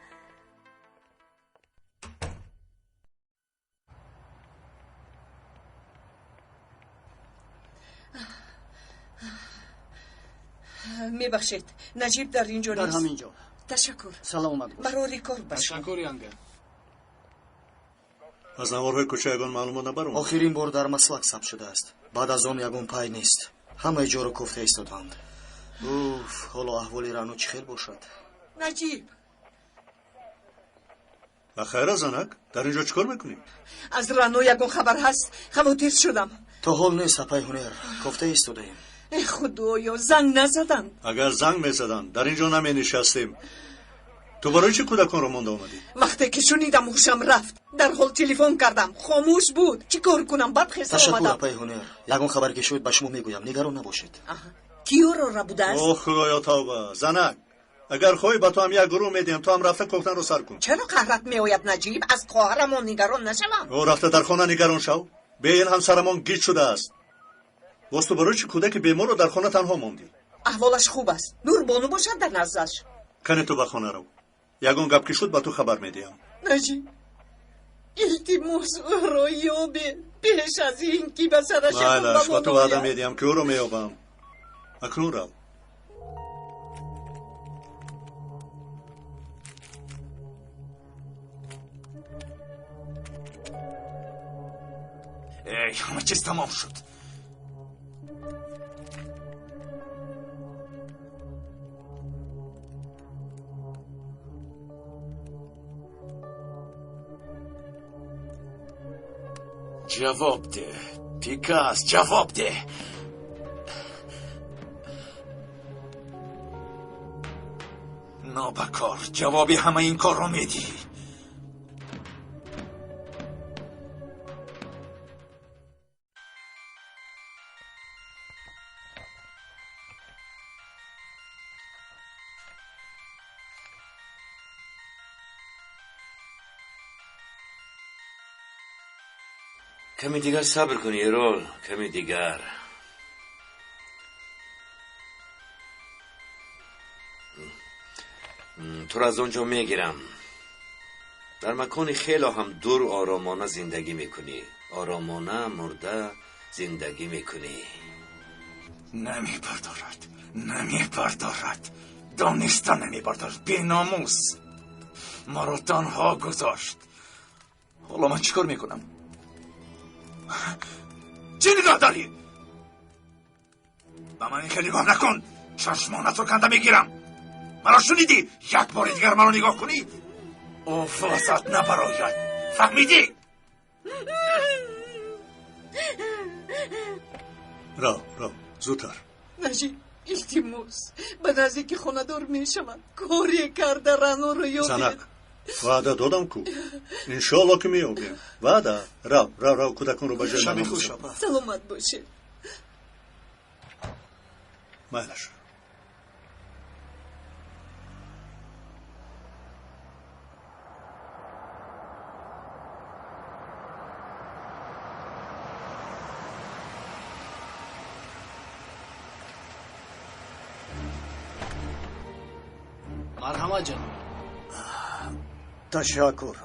S: میبخشید نجیب در اینجا نیست.
C: در همینجا.
S: تشکر.
C: سلامت باش.
S: برای کار باش.
C: تشکر ینگه.
B: از نوارهای کوچه یگان معلومات نبرم.
C: آخرین بار در مسلک ثبت شده است. بعد از آن یگان پای نیست. همه جا رو کفته ایستادند. اوف، حالا احوالی رانو چی خیل باشد؟
S: نجیب
B: خیر زنک در اینجا چیکار میکنی؟
S: از رانو یکون خبر هست خموتیر شدم.
C: تو حال نیست اپای هنر گفته ایستادیم.
S: ای خدایا زنگ نزدن.
B: اگر زنگ میزدن در اینجا نمی نشستیم. تو برای چی کودکان رو مونده آمدی؟
S: وقتی که شنیدم هوشم رفت در حال تلفن کردم خاموش بود. چی کار کنم بعد خسته
C: تشکر
S: آمدم.
C: اپای هنر یکون خبر که شد به شما میگویم نگران نباشید.
S: کیو را بوده است؟
B: اوه خدایا توبه زنک اگر خواهی با تو هم یک گروه میدیم تو هم رفته کوفتن رو سر کن.
S: چرا قهرت میآید نجیب؟ از خواهرمان نگران نشوم.
B: او رفته در خانه نگران شو. به این همسرمان گیج شده است. باز تو برای چی کودک بیمار رو در خانه تنها موندی؟
S: احوالش خوب است. نور بانو باشد در نزدش.
B: کنه تو به خانه رو. یگون گپ که شد با تو خبر میدیم.
S: نجیب التماس او را یابه پیش از این که به سرش
B: بله با تو وعده میدیم که او رو میابم. اکنون رو.
F: همه چیز تمام شد. جواب ده پیکاس جواب ده. نابکار جوابی همه این کار رو میدی.
J: کمی دیگر صبر کنی ایرول کمی دیگر. تو را از اونجا میگیرم. در مکانی خیلی هم دور آرامانه زندگی میکنی. آرامانه مرده زندگی میکنی.
F: نمیپردارد دانسته نمیپردارد. بی ناموس ما را تنها گذاشت. حالا من چیکار میکنم؟ چی نگاه داری؟ به من که نگاه نکن. چشمانت رو کنده میگیرم. مرا شنیدی؟ یک بار دیگر مرا نگاه کنی افلاسات نبراید. فهمیدی؟
B: رو زودتر.
S: نجیب التماس به نزدیک خانه دار میشود. کاری کرده رانو رو یابه.
B: زنک وعده دادم کو انشالله که میابیم. وعده رو کودکان رو بجای
S: شبی خوش آبا. سلامت باشه.
B: مهلش
I: مرحمت جناب.
C: تشکر.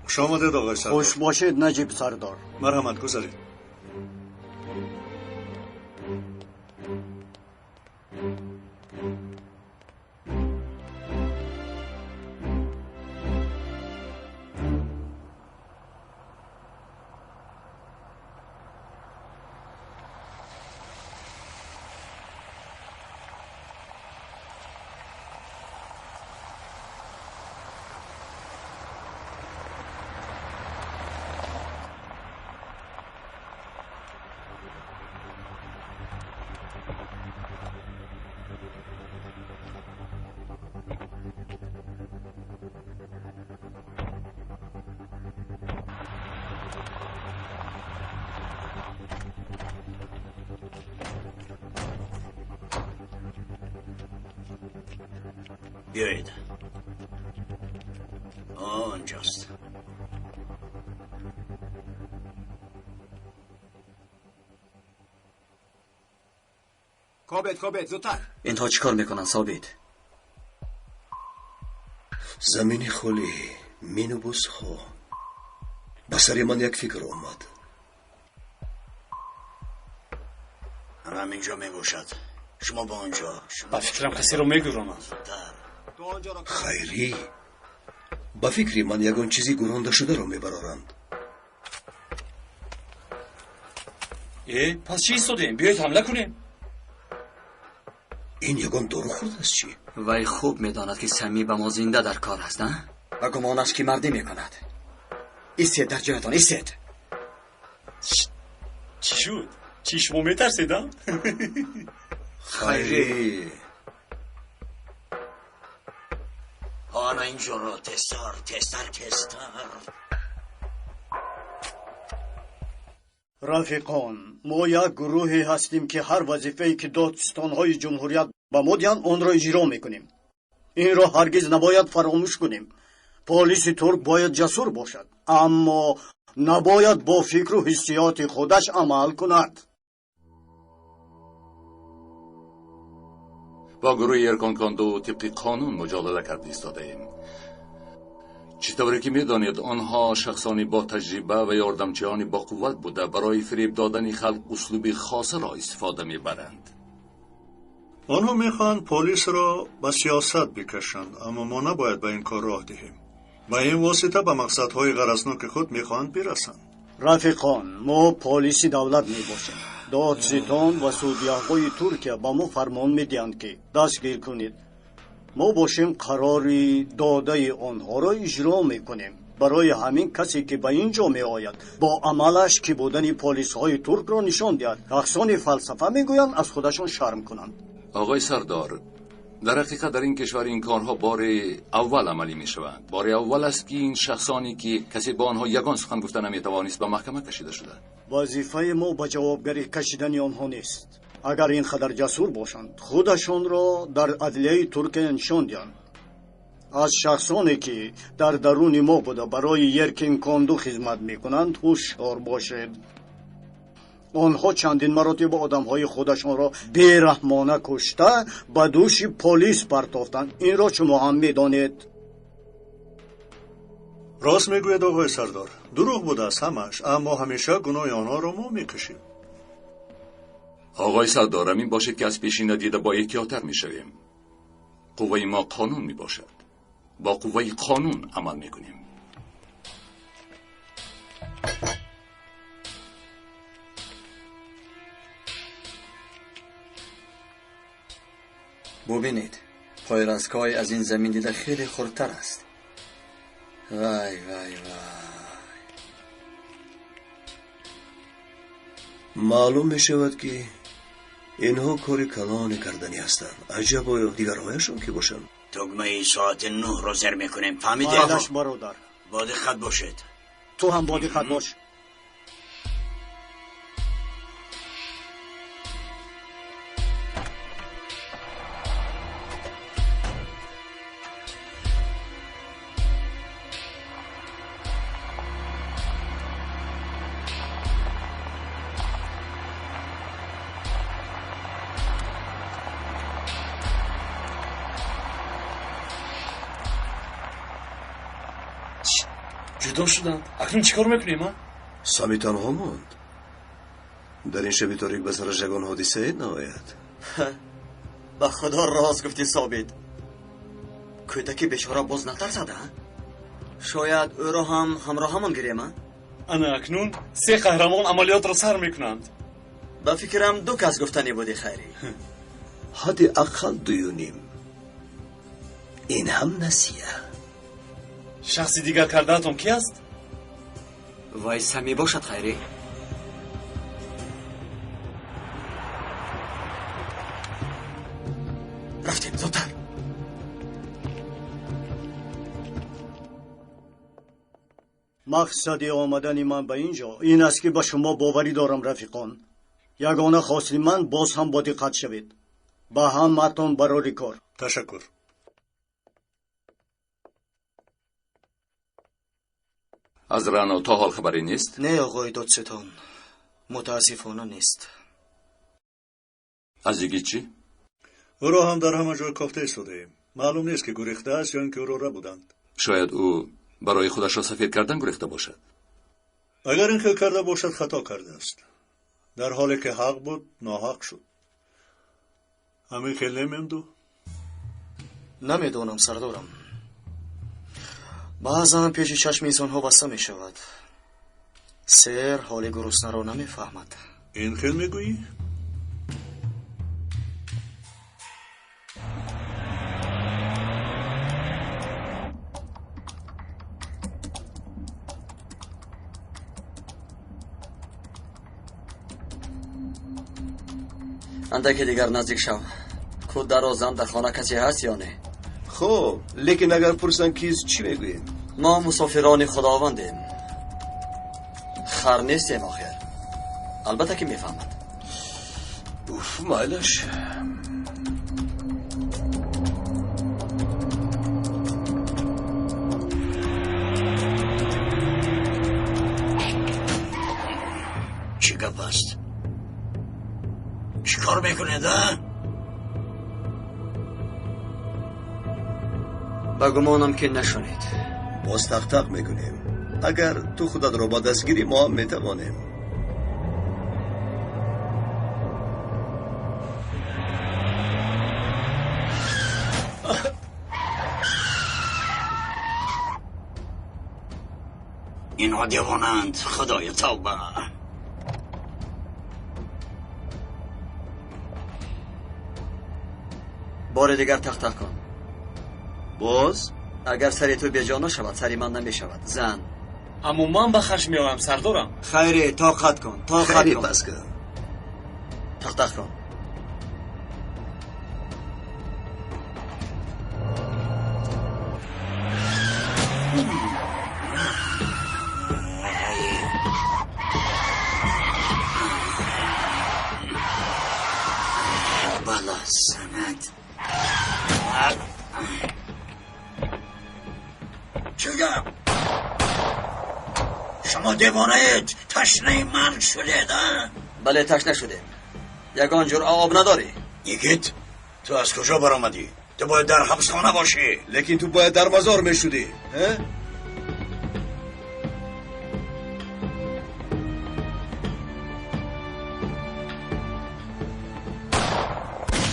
B: خوش آمدید آقای سردار.
C: خوش باشید نجیب سردار.
B: مرحمت گذارید.
N: بیایید. آنجاست.
L: کابت زودتر.
K: اینها چیکار میکنن ثابت؟
E: زمین خالی مینوبوس ها. به سر من یک فکر آمد.
N: همینجا میباشد. شما با آنجا.
D: با فکرم کسی رو میگوراند.
E: خیری با فکری من یگان چیزی گرانده شده رو میبرارند.
D: پس چی ایستادیم؟ بیایید حمله کنیم.
E: این یگان دارو خورده است چی؟
K: وی خوب میداند که سمی به ما زنده در کار است نه؟ و گمانش که مردی میکند. ایستید در جایتان، ایستید.
D: چی شد؟ چشمو میترسیدم؟
E: خیری
N: آنا اینجا رو تستر.
T: رفیقان، ما یک گروهی هستیم که هر وظیفه‌ای که دادستان‌های جمهوریت به ما دهند آن را اجرا میکنیم. این را هرگز نباید فراموش کنیم. پلیس ترک باید جسور باشد، اما نباید با فکر و حسیات خودش عمل کند.
O: با گروه ارکان کاندو طبق قانون مجادله کرده ایستاده ایم. چطوری که میدانید آنها شخصانی با تجربه و یاردمچیانی با قوت بوده برای فریب دادن خلق اسلوبی خاص را استفاده میبرند.
B: آنها میخوان پلیس را به سیاست بکشند، اما ما نباید به این کار راه دهیم. با این واسطه به مقصدهای غرضناک خود میخوان برسند.
T: رفیقان، ما پلیس دولت میباشیم. دادستان و سودیه‌های ترکیه با ما فرمان میدهند که دستگیر کنید. ما باشیم قراری داده آنها را اجرا میکنیم. برای همین کسی که به اینجا می آید با عملش که بودن پلیس های ترک را نشان دهد، اقسان فلسفه میگویند از خودشان شرم کنند.
O: آقای سردار، در حقیقت در این کشور این کارها بار اول عملی می شوند. بار اول است که این شخصانی که کسی با آنها یگان سخن گفته نمی توانست به محکمه کشیده شده.
T: وظیفه ما به جوابگری کشیدن آنها نیست. اگر این قدر جسور باشند خودشان را در عدلیه ترکیه نشان دهند. از شخصانی که در درون ما بوده برای یرکین کاندو خدمت میکنند هوشیار باشید. آنها چندین مراتب آدمهای خودشان را بیرحمانه کشته به دوش پلیس پرتافتند. این را شما هم میدانید.
B: راست میگوید آقای سردار، دروغ بوده است همش، اما همیشه گناه آنها را ما میکشیم.
O: آقای سردار، همین باشد که از پیشین ندیده با احتیاط‌تر میشویم. قوه ما قانون میباشد. با قوه قانون عمل میکنیم.
K: ببینید، پایرسکای از این زمین دیده خیلی خردتر است. وای وای وای.
E: معلوم می شود که اینها کاری کلان کردنی هستند. عجبا دیگرهایشون که باشند.
N: دگمه ساعت 9 رو زر میکنیم، فهمیدی؟
T: مایلش برادر،
N: با دقت باشید.
T: تو هم با دقت باش.
D: جدا شدند. اکنون چیکار میکنیم ها؟
E: سامی تنها ماند. در این شب تاریک به سر جگان حادثه نآید.
K: به خدا راست گفتی ثابت. کودکی بیچاره باز نترسد ها؟ شاید او را هم همراهمان گیریم.
D: انا اکنون 3 قهرمان عملیات را سر میکنند.
K: به فکرم 2 کس گفتنی بودی خیری.
E: حد اقل دویونیم. این هم نسیه.
D: شخصی دیگر کردهتون کی است؟
K: وای سمی باشد خیری. رفتیم زودتر.
T: مقصد آمدن من به اینجا این است که به شما باوری دارم رفیقان. یگانه خواستیم من باز هم با دقت شوید. با همتون برای کار.
B: تشکر.
O: از رنا تا حال خبری نیست؟
C: نه آقای دادستان، متاسفانه نیست.
O: از دیگه چی؟
B: او را هم در همه جای کافته ایستاده ایم. معلوم نیست که گریخته است یا اینکه او را بودند.
O: شاید او برای خودش را سفیر کردن گریخته باشد.
B: اگر این که کرده باشد خطا کرده است. در حالی که حق بود ناحق شد. همین خیلی نمیمدو؟
C: نمیدونم سردارم. بعضا پیش چشم انسان ها بسته می شود. سر حال گرسنه را نمی فهمد.
B: این خیلی میگویی؟
K: اندکی دیگر نزدیک شو. خود در آزم در خانه کسی هست یا نه؟
E: خب لیکن اگر پرسن کیز چی میگوین؟
K: ما مسافران خداوندیم. خر نیستیم آخر. البته که میفهمد.
E: اوف مایلش.
N: چی گپ است؟ چی کار میکنید ها؟
K: با گمانم که نشونید.
E: باز تق میکنیم. اگر تو خودت رو با دستگیری ما هم میتوانیم.
N: اینها دیوانند. خدای توبه.
K: بار دیگر تق کن.
E: باز؟
K: اگر سری تو بیجا نشود سری من نمیشود. زن.
D: اما من به خشم میآیم سردارم.
K: خیره طاقت کن.
E: خیلی بس کن.
K: تق کن.
N: بالا سند. چگم؟ شما دیوانه اید. تشنه من شدید ها؟
K: بله تشنه شدیم. یگان جور آب نداری؟
N: یکیت تو از کجا برآمدی؟ تو باید در حبسخانه باشی.
E: لیکن تو باید در مزار میشدی.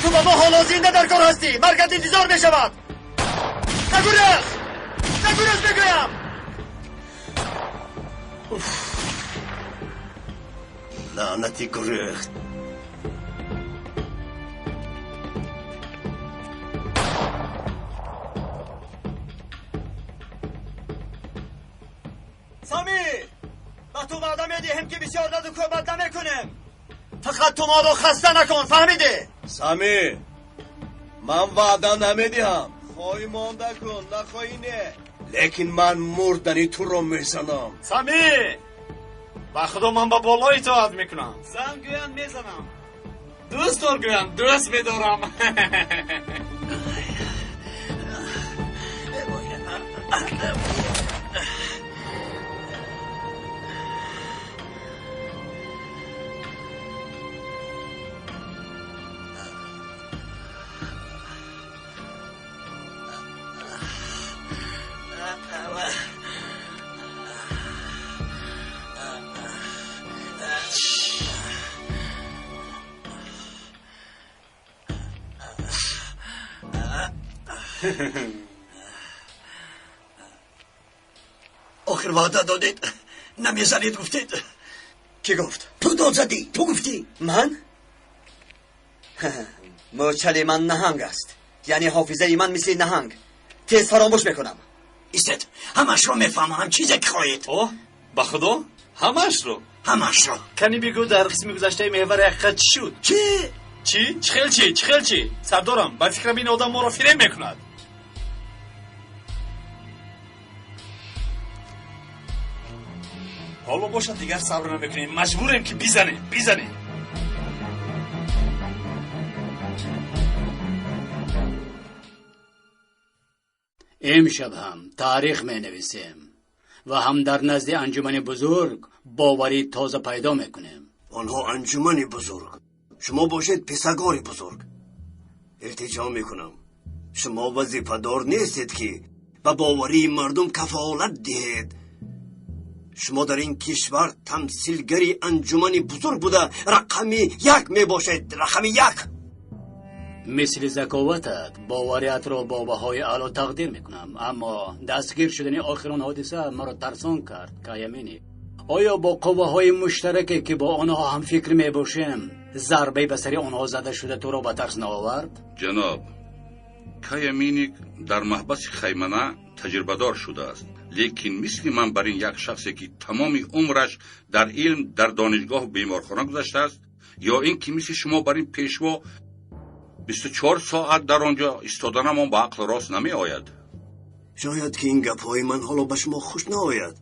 C: تو با ما حالا زنده در کار هستی. مرگت انتظار میشود. نگوریز بگویم.
E: لعنتی گریخت.
C: سامی با تو وعده میدیم که بسیار داد و کمت نمیکنیم. فقط تو ما رو خسته نکن. فهمیدی؟
E: سامی من وعده نمیدیم. خواهی مانده کن نخواهی نه. لیکن من مردنی تو رو میزنم.
D: سامی با خدا من با بالای اطاعت میکنم.
C: زن گویند میزنم.
D: دوست دار گویند دوست میدارم.
N: آخر وعده دادید نمیزنید گفتید.
K: کی گفت؟
N: تو داد زدی. تو گفتی.
K: من؟ موچل من نهنگ است. یعنی حافظه من مثل نهنگ. تیز فراموش میکنم.
N: ایستد. همش رو میفهمم. چیزی که خواهید.
D: اوه با خدا همش رو.
Q: کنی بگو در قسم گذشته محور حقیقت چی شد؟
D: چی؟ چی؟ سردارم با فکرم این آدم ما را فریب میکند. حالا باشد دیگر صبر نمیکنیم. مجبوریم که بزنیم.
I: امشب هم تاریخ می نویسیم و هم در نزد انجمن بزرگ باوری تازه پیدا میکنیم.
E: آنها انجمن بزرگ. شما باشید پسگار بزرگ. التجا میکنم شما وظیفه‌دار نیستید که به باوری مردم کفالت دهید. شما در این کشور تمثیلگری انجمن بزرگ بوده رقم 1 میباشید. رقم 1.
I: مثل ذکاوتت باوریت را با بهای اعلی تقدیر میکنم، اما دستگیر شدن آخران حادثه مرا ترسان کرد. کایمینی آیا با قوه‌های مشترکی که با آنها هم فکر میباشیم ضربه به سر آنها زده شده تو را به ترس نآورد؟
O: جناب کایمینیک در محبس خیمنه تجربه دار شده است، لیکن مثل من بر این یک شخصی که تمام عمرش در علم در دانشگاه بیمارخانه گذشته است یا این که میشه شما بر این پیشوا 24 ساعت در آنجا ایستادنم با عقل راست نمی آید.
E: شاید که این گپ‌های من حالا به شما خوش نآید،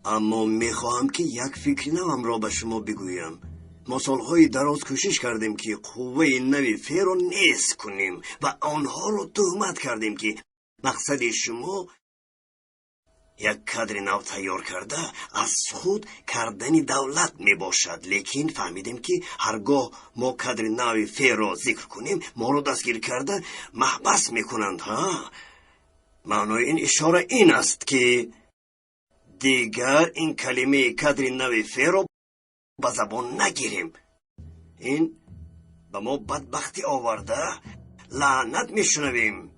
E: اما میخواهم که یک فکر نوم را به شما بگویم. ما سالهای دراز کوشش کردیم که قوه نوی فیر را نیست کنیم و آنها را تهمت کردیم که مقصد شما یک کادر نو تیار کرده از خود کردن دولت می باشد. لیکن فهمیدیم که هرگاه ما کادر نو فیر را ذکر کنیم ما را دستگیر کرده محبس می کنند. معنای این اشاره این است که دیگر این کلمه کادر نو فیر را به زبان نگیریم. این به ما بدبختی آورده، لعنت میشنویم.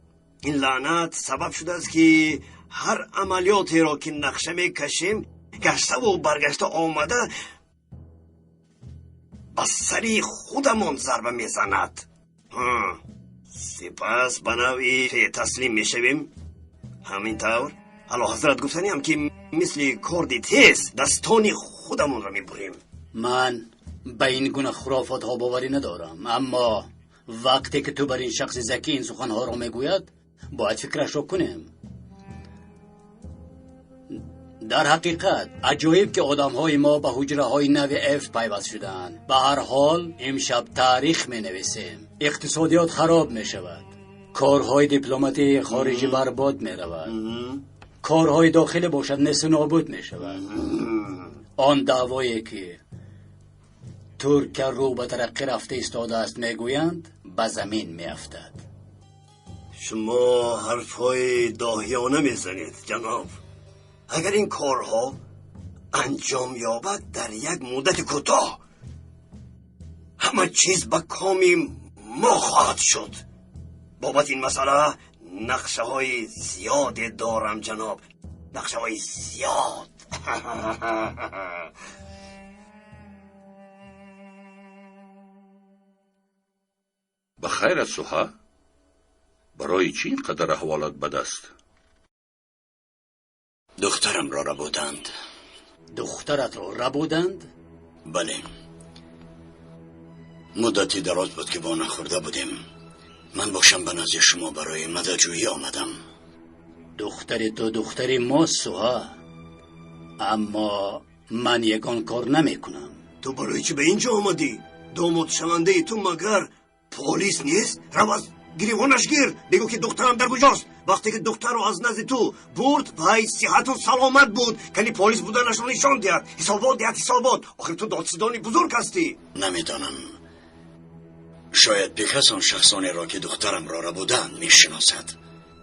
E: این لعنت سبب شده است که هر عملیاتی را که نقشه میکشیم گشته و برگشته آمده به سری خودمان ضربه میزند. سپس به نوعی تسلیم میشویم. همینطور اعلی حضرت گفتنی هم که مثل کردی تیز دستان خودمون را میبریم.
I: من به این گونه خرافات ها باوری ندارم، اما وقتی که تو بر این شخص ذکی این سخن ها را میگوید باید فکرش را کنیم. در حقیقت عجایب که آدم های ما به حجره های نو افت پیوست شدند. به هر حال امشب تاریخ می نویسیم. اقتصادیات خراب می شود، کارهای دیپلماتی خارجی برباد می رود، کارهای داخلی باشد نصف نابود می شود. آن دعوایی که ترک رو به ترقی رفته ایستاده است میگویند به زمین میافتد.
E: شما حرفهای داهیانه میزنید جناب. اگر این کارها انجام یابد در یک مدت کوتاه همه چیز به کامی ما خواهد شد. بابت این مسئله نقشه های زیادی دارم جناب، نقشه های زیاد.
O: بخیر است سوها؟ برای چی اینقدر احوالات بد است؟
N: دخترم را ربودند.
I: دخترت را ربودند؟
N: بله، مدتی دراز بود که با نخورده بودیم. من باشم به نزد شما برای مددجویی آمدم.
I: دختر تو دختری ما سوها، اما من یگان کار نمی کنم.
E: تو برای چی به اینجا آمدی؟ داماد شونده تو مگر پلیس نیست؟ رو از گریوانش گیر، بگو که دخترم در کجاست. وقتی که دختر رو از نزد تو برد پای صحت و سلامت بود، کنی پلیس بودنش رو نشان دهد. حسابات دهد حسابات. آخر تو دادستانی بزرگ هستی.
N: نمیدانم، شاید پیکس آن شخصانی را که دخترم را ربودند میشناسد.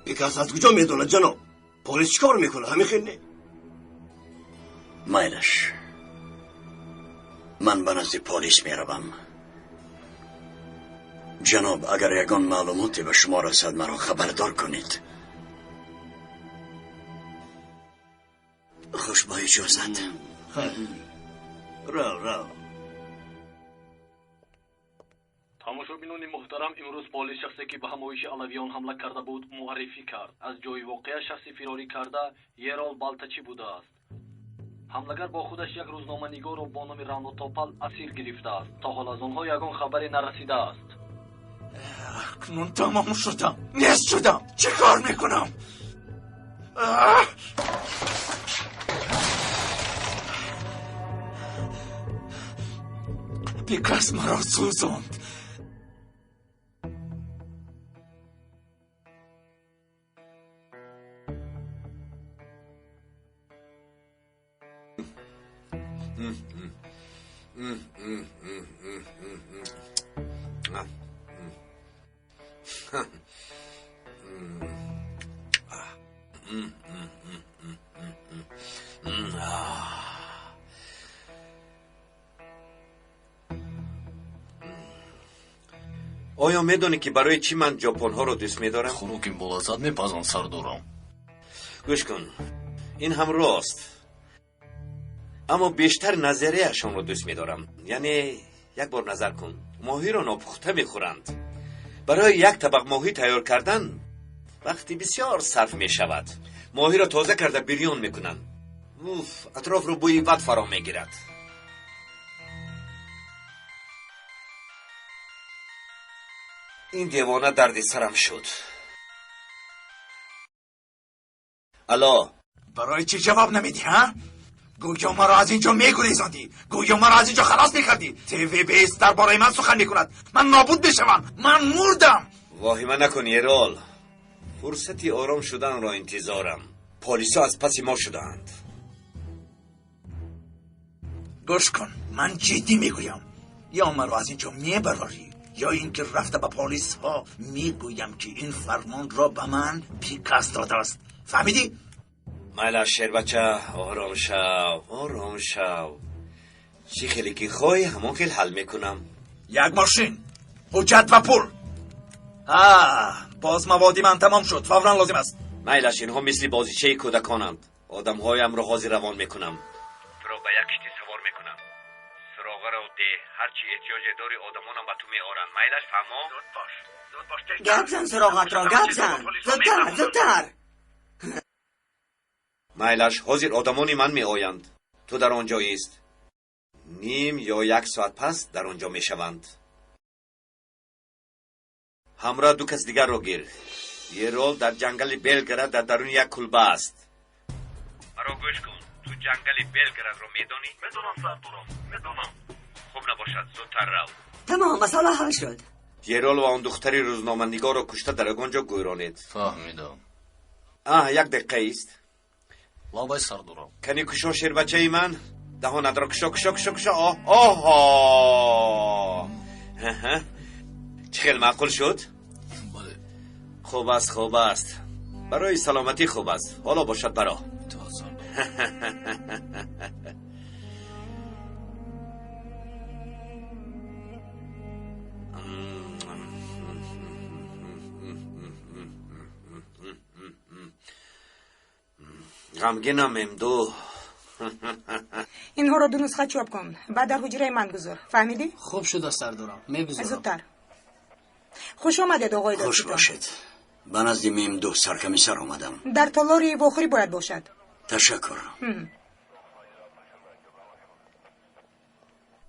E: پیکس از کجا میداند جناب؟ پلیس چیکار میکنه؟ همین خیلی
N: مایلش، من به نزد پلیس میروم. جناب اگر یگان معلوماتی به شما رسد مرا خبردار کنید. خوش با اجازت.
E: رو
H: тамошобинони муҳтарам, имрӯз полис шахсе ки ба ҳамоиши алавиён ҳамла карда буд муаррифӣ кард. аз ҷои воқеа шахси фирорӣ карда ерол балтачӣ будааст. ҳамлагар бо худаш як рӯзноманигорро бо номи равно топал асир гирифтааст. то ҳол аз онҳо ягон хабаре нарасидааст.
F: اکنون تمام شدم، نیست شدم. چه کار میکنم؟ پیکس مرا سوزاند.
J: آیا میدونی که برای چی من ژاپن ها رو دوست میدارم؟
P: خوراکی بلازد میپزن سردارم.
J: گوش کن، این هم راست، اما بیشتر نظریه‌شون رو دوست میدارم. یعنی یک بار نظر کن، ماهی رو ناپخته میخورند. برای یک طبق ماهی تیار کردن وقتی بسیار صرف میشود. ماهی رو تازه کرده بریون میکنن. اطراف رو بوی بد فرا میگیرد. این دیوانه درد سرم شد. الو،
F: برای چی جواب نمیدی ها؟ گویا ما را از اینجا میگریزاندی، گویا ما را از اینجا خلاص میکردی. تیوی بیس درباره من سخن میکند، من نابود بشوم، من مردم.
J: واهمه نکن ایرال، فرصتی آرام شدن را انتظارم. پلیسا از پس ما شدند.
F: گوش کن، من جدی میگویم، یا ما را از اینجا میبراری یا اینکه رفته به پلیس ها میگویم که این فرمان را به من پیکاس داده است. فهمیدی؟
J: مالا شیر بچه، آرام شو، آرام شو. چی خیلی که خواهی همون که حل میکنم.
F: یک ماشین، حجت و پول. باز موادی من تمام شد، فوراً لازم است.
J: مایلش اینها مثل بازیچه کودکانند. آدم هایم را حاضر روان میکنم. تو را به یک کشتی سوار میکنم. سراغه را ده، هرچی احتیاج داری آدمانم به تو میآرند. مایلش فهمو؟ زود باش.
K: گپ زن سراغت را، گپ زن. زودتر، زودتر.
J: مایلش حاضر آدمانی من می آیند. تو در آنجا است. نیم یا یک ساعت پس در آنجا می شوند. همراه دو کس دیگر را گیر. یه رول در جنگل بلگراد در درون یک کلبه است. مرا گوش کن. تو جنگل بلگراد را میدانی؟ میدونم سردارم، میدونم. خوب نباشد، زودتر رو.
K: تمام، مسئله حل شد.
J: یه رول و آن دختری روزنامه‌نگار را کشته در آنجا گویرانید.
P: فهمیدم.
J: یک دقیقه است.
P: لابای سردارم.
J: کنی کشا شیر بچه ای من؟ دهانت را کشا. آها. چه خیلی معقول شد؟
P: بله.
J: خوب است. برای سلامتی خوب است. حالا باشد برا. غمگینم امدو.
U: اینها رو دو نسخه چاپ کن، بعد در حجره من گذار. فهمیدی؟
Q: خوب شده سردارم، میگذارم.
U: زودتر. خوش آمدید آقای دکتر.
N: خوش باشید. من از میم دو سرکمیسر آمدم.
U: در تالاری بخوری باید باشد.
N: تشکر.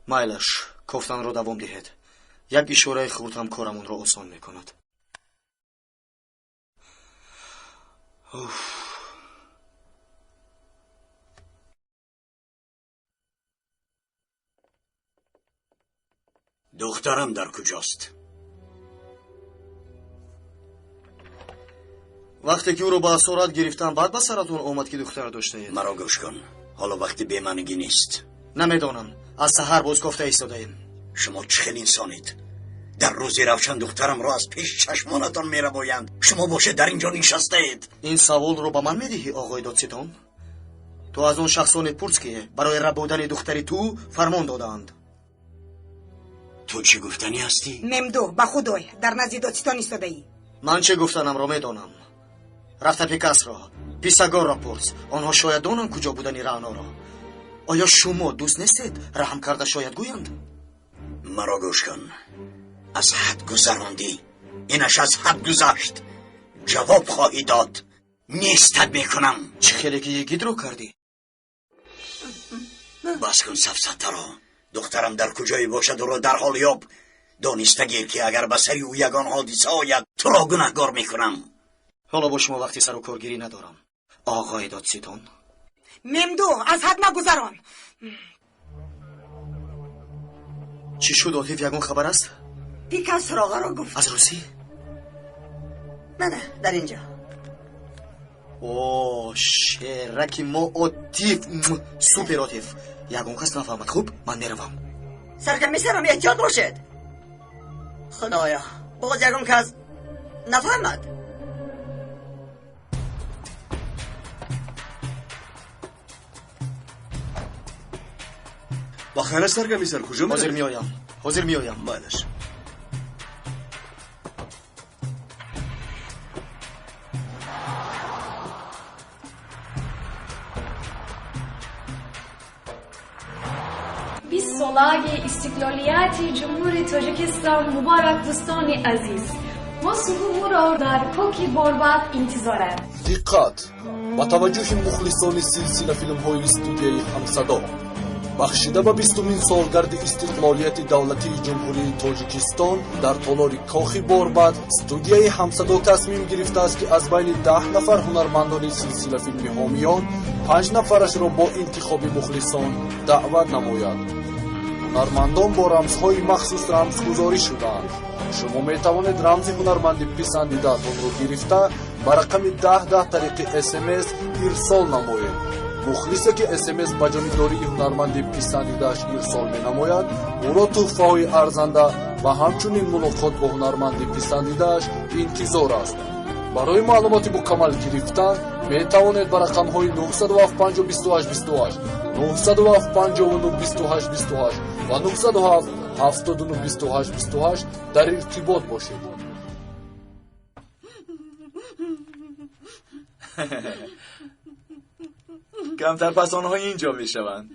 C: مایلش گفتن رو دوام دهید. یک اشاره خورد هم کارمون رو آسان میکند.
N: دخترم در کجاست؟
C: وقتی که او رو با اسارت گرفتن بعد به سرتون آمد که دختر داشته اید.
N: مرا گوش کن، حالا وقتی بیمنگی نیست.
C: نمیدانم، از سحر باز گفته ایستاده ایم.
N: شما چه انسانید؟ در روزی روشن دخترم را از پیش چشمانتان میربایند، شما باشه در اینجا نشسته اید.
C: این سوال رو به من میدهی آقای دادستان؟ تو از اون شخصان پرس که برای ربودن دختری تو فرمان دادند.
N: تو چی گفتنی هستی؟
U: نمدو، به خدای در نزد دادستان ایستاده ای.
C: من چه گفتنم را میدانم. رفته پیکاس را، پیسگار را پرس، آنها شاید دانند کجا بودنی رعنا را. آیا شما دوست نیستید رحم کرده شاید گویند؟
N: مرا گوش کن، از حد گذراندی، اینش از حد گذشت. جواب خواهی داد، نیستد میکنم.
C: چه خیلی که یگید رو کردی؟
N: بس کن سفسطه را. دخترم در کجایی باشد و را در حال یاب. دانسته گیر که اگر به سری او یگان حادثه آید تو را گناهکار میکنم.
C: حالا با شما وقتی سر و کارگیری ندارم آقای دادستان.
U: ممدو، از حد نگذران.
C: چی شد عاطف، یگان خبر است؟
K: پیکاس سراغه را گفت.
C: از روسی؟
K: نه در اینجا.
C: اوه شیرکی ما عاطف، سوپر عاطف. یگان کس نفهمد. خوب من میروم.
K: سرکمیسرم احتیاط باشد. خدایا باز یگان کس نفهمد.
B: با خیر سرکمیسر کجا میره؟
C: حاضر میایم.
B: بایدش.
V: سالهای استقلالیت جمهوری تاجیکستان مبارک دوستان عزیز. ما صبح را در کوکی بارباد انتظاریم.
R: دقت! با توجه مخلصان سلسله فیلم های استودیوی همصدا бахшида ба 20-мин солгарди истиқлолияти давлатии ҷумҳурии тоҷикистон дар толори кохи борбад студияи ҳамсадо тасмим гирифтааст ки аз байни 10 нафар ҳунармандони силсилафилми ҳомиён 5 нафарашро бо интихоби мухлисон даъват намояд. ҳунармандон бо рамзҳои махсус рамзгузорӣ шудаанд. шумо метавонед рамзи ҳунарманди писандидаатонро гирифта ба рақами 10 тариқи смс ирсол намоед. мухлисе ки смс ба ҷонибдории ҳунарманди писандидааш ирсол менамояд, ӯро тӯҳфаҳои арзанда ва ҳамчунин мулоқот бо ҳунарманди писандидааш интизор аст. барои маълумоти мукаммал гирифтан метавонед ба рақамҳои 9752828 975292828 ва 907792828 дар иртибот бошед.
Q: کمتر پسانه‌های اینجا میشوند.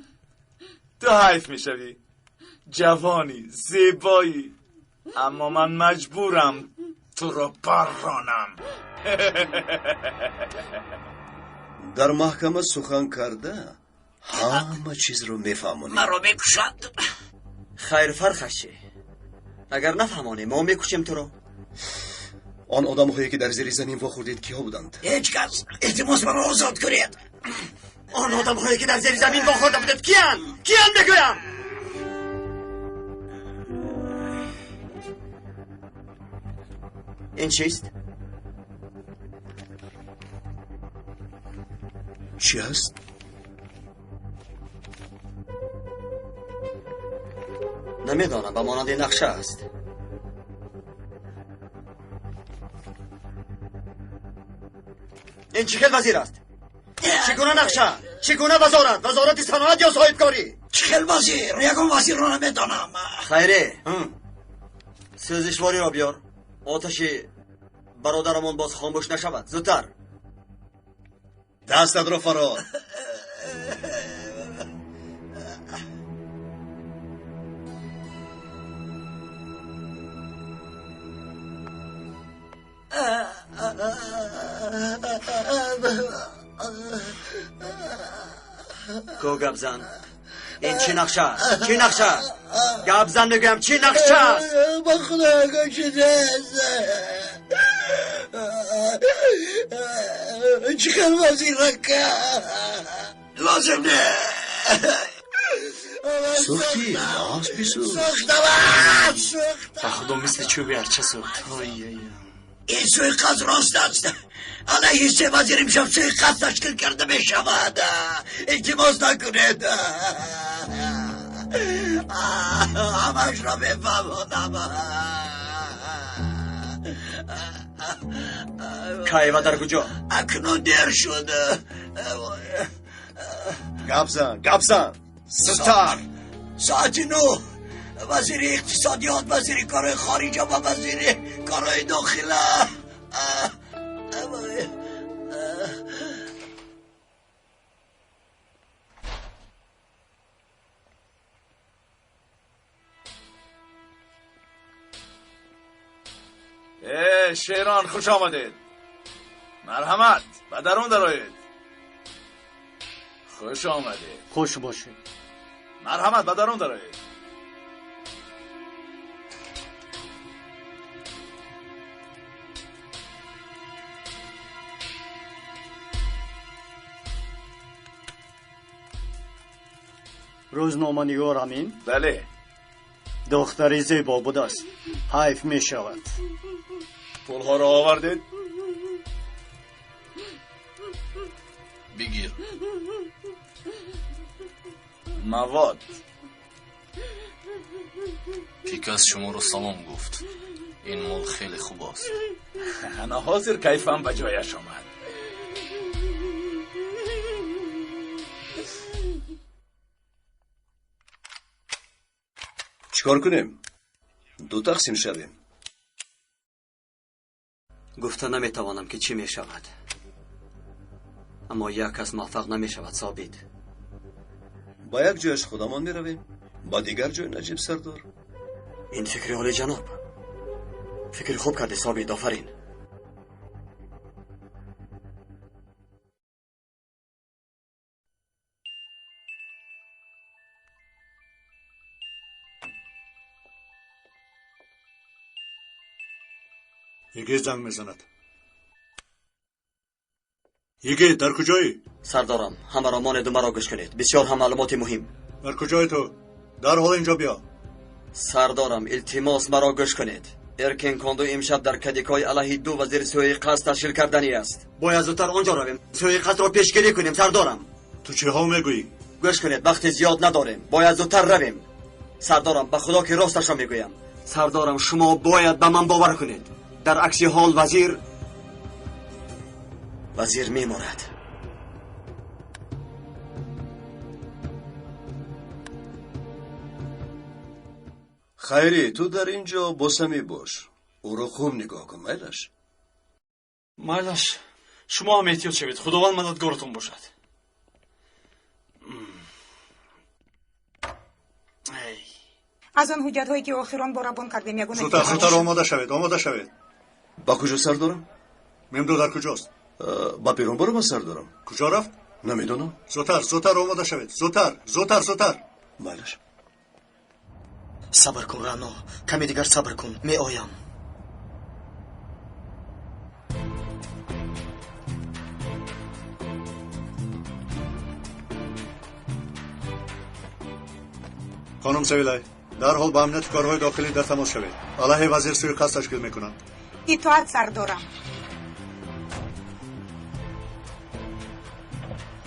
Q: تو حیف میشوی، جوانی، زیبایی، اما من مجبورم تو رو برانم.
E: در محکمه سخن کرده همه چیز رو میفهمونی.
C: مرا میکشند. خیر فرخشه، اگر نفهمانی ما میکشیم تو رو.
E: آن آدم هایی که در زیر زمین واخوردید کیا بودند؟
C: هیچ کس. التماس مرا آزاد کنید. آن آدم هایی که در زیر زمین واخورده بودید کیان بگویم؟ این چیست؟
E: چی هست؟
C: نمیدانم، به مانند نقشه است. این چیکل وزیر است؟ چگونه نقشه؟ چگونه وزارت صنعت یا صاحبکاری؟ چیکل وزیر؟ یکم وزیر رو نمیدانم. خیره، سوزشواری را بیار. آتشی برادرمون باز خاموش نشود. زودتر.
E: دستت رو فرار.
C: کو گبزن؟ این چی نقشه است؟ چی نقشه است؟ گبزن بگویم چی نقشه است؟
A: با خدا کشیده چیکار وزیر رکه لازم نه
E: سوختی؟ ناز بیسو
A: سوختم
Q: خدا مثل چوبی هرچه سوخت.
A: این سویقات راست است. علیه سه وزیر امشب سویقات تشکیل کرده می شود. التماس نکنید. همش را بفهمانم.
C: کایوا در کجا؟
A: اکنون دیر شد.
E: گبزن ستار
A: ساعت 9 وزیر اقتصادیات، وزیر کارهای خارجه و وزیر کارهای داخله.
Q: شیران خوش آمدید. مرحمت، به درون درآیید. خوش آمدید.
T: خوش باشید.
Q: مرحمت، به درون درآیید.
T: روزنامه‌نگار امین؟
Q: بله.
T: دختری زیبا بود است. حیف می شود.
Q: پولها را آوردید؟
P: بگیر.
Q: مواد.
P: پیکاس شما رو سلام گفت. این مال خیلی خوب است.
Q: انا حاضر کیفم به جایش آمد.
E: چیکار کنیم؟ دو تقسیم شویم.
C: گفتن نمیتوانم که چی می شود، اما یک کس موفق نمی شود ثابت.
E: با یک جایش خودمان می رویم، با دیگر جای نجیب سردار.
C: این فکر عالی جناب. فکر خوب کردی ثابت، آفرین.
B: یگه زنگ میزند. یگه در کجایی؟
C: سردارم همه را مانید و مرا گوش کنید. بسیار هم معلومات مهم.
B: در کجای تو؟ در حال اینجا بیا.
C: سردارم التماس مرا گوش کنید. ارکن کاندو امشب در کدیکای علیه 2 وزیر سوی قصد تشکیل کردنی است. باید زودتر آنجا رویم. سوی قصد را پیشگیری کنیم سردارم.
B: تو چه ها میگویی؟
C: گوش کنید وقت زیاد نداریم. باید زودتر رویم. سردارم به خدا که راستش را میگویم. سردارم شما باید به من باور کنید. در عکس حال وزیر میمارد.
G: خیری تو در اینجا باسمی باش. او رو خوب نگاه کن میلش.
D: مайлش شما هم احتیاط شوید. خداوند مددگارتون باشد.
U: از آن حجت هایی که آخران برابان کردیم یگونه
B: زودتر آماده شوید.
G: با کجا سردارم؟
B: ممدو در کجاست؟
G: با پیران برو سردارم.
B: کجا رفت؟
G: نمیدونم.
B: زودتر آماده شوید. زودتر.
G: مالش.
C: صبر کن رانو. کمی دیگر صبر کن. می آیم.
B: خانم سویلای در حال با امنیت کارهای داخلی در تماس شوید. علیه وزیر سوی قصد تشکیل میکنند.
U: اطاعت سردارم.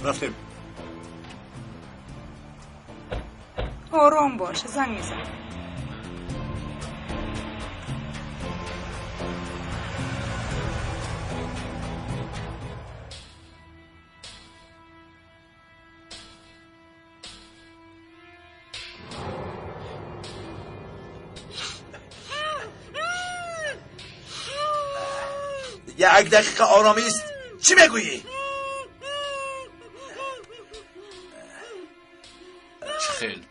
B: رفتیم.
U: آرام باش. زنگ میزن.
F: یک دقیقه آرامی است. چی میگویی؟
P: خیلی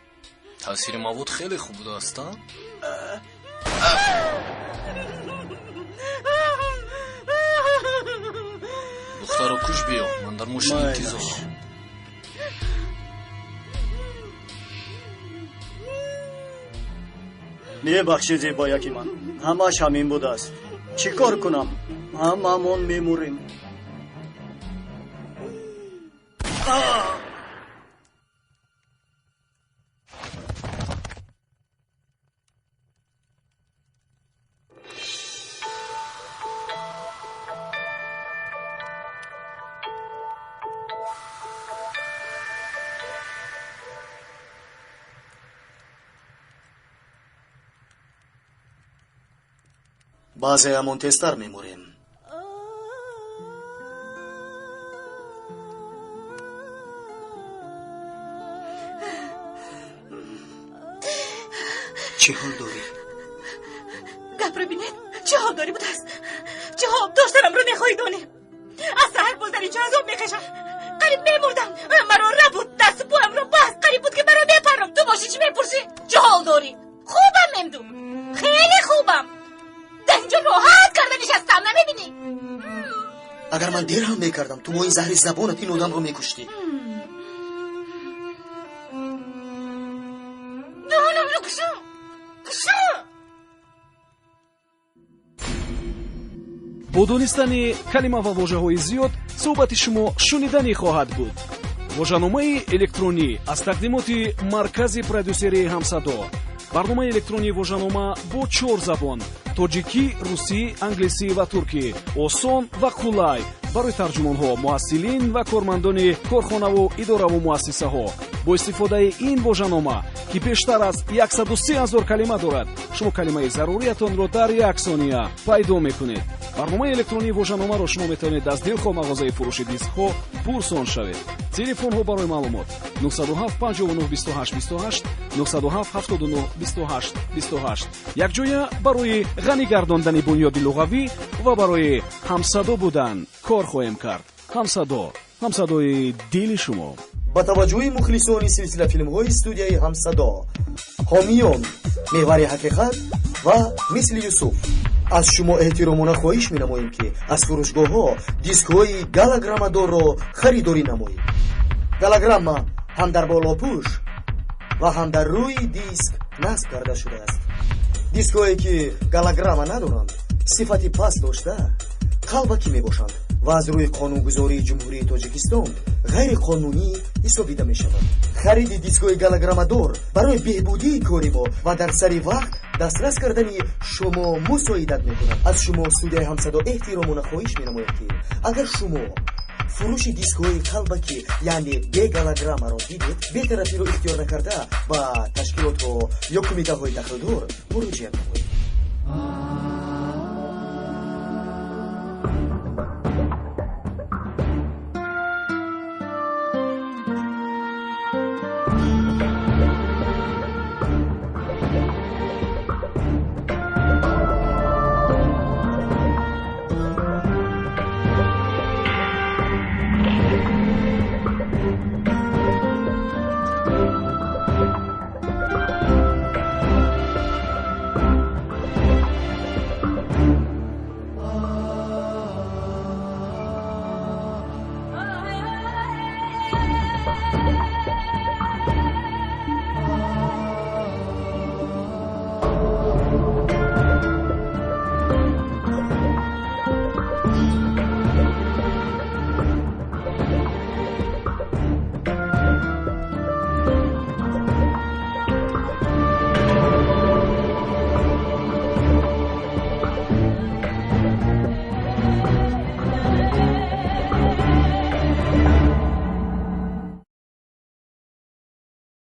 P: تاثیر مواد خیلی خوب بوده است. دخترو کش بیا. من در مشکل انتظار.
T: میبخشی زیبایکی من. همش همین بوده است. چی کار کنم؟ هممون میموریم.
C: بعضی همون تستر میموریم. چه حال داری؟
S: گپ رو بینید چه حال داری بود است. جواب داشتنم رو میخوایی دانی. از سهر بزدنی چه عذاب میکشم. قریب میمردم. مرا ربود دست پایم رو بست. قریب بود که مرا بپرم. تو باشی چی میپرسی؟ چه حال داری؟ خوبم ممدو. خیلی خوبم. در اینجا راحت کرده نشستم. نمیبینی؟
C: اگر من دیر هم میکردم تو با این زهر زبانت این آدم رو میکشتی.
S: نه کشم.
M: бо донистани калима ва воҷаҳои зиёд суҳбати шумо шуниданӣ хоҳад буд. воҷаномаи электронӣ аз тақдимоти маркази продюсерии ҳамсадо. барномаи электронии воҷанома бо 4 забон: тоҷикӣ, русӣ, англисӣ ва туркӣ. осон ва қулай барои тарҷумонҳо, муҳассилин ва кормандони корхонаву идораву муассисаҳо. бо истифодаи ин воҷанома ки бештар аз 130 000 калима дорад, шумо калимаи заруриятонро дар 1 сония пайдо мекунед. барномаи электронии воҷаномаро шумо метавонед аз дилхо мағозаи фурӯши дискҳо пурсон шавед. телефонҳо барои маълумот 907 59 28 28 907 79 28 28. якҷоя барои ғанӣ гардондани бунёди луғавӣ ва барои ҳамсадо будан кор хоҳем кард. ҳамсадои дили шумо.
C: با توجه مخلصان سلسله فیلم های استودیوی همصدا، حامیان محور حقیقت و مثل یوسف، از شما احترامانه خواهش می نماییم که از فروشگاه ها دیسک های گالاگراما دار را خریداری نمایید. گالاگراما هم در بالا پوش و هم در روی دیسک نصب کرده شده است. دیسک هایی که گالاگراما ندارند сифати паст дошта қалбакӣ мебошанд ва аз рӯи қонунгузории ҷумҳурии тоҷикистон ғайриқонунӣ ҳисобида мешаванд. хариди дисткои голограммадор барои беҳбудии кори мо ва дар сари вақт дастрас кардани шумо мусоидат мекунад. аз шумо студияи ҳамсадо эҳтиромона хоҳиш менамоям ки агар шумо фурӯши дискҳои қалбакӣ яъне беголограммаро дидед, бетарафиро ихтиёр накарда ба ташкилотҳо ё кумитаҳои дахлдор муроҷиат намоед.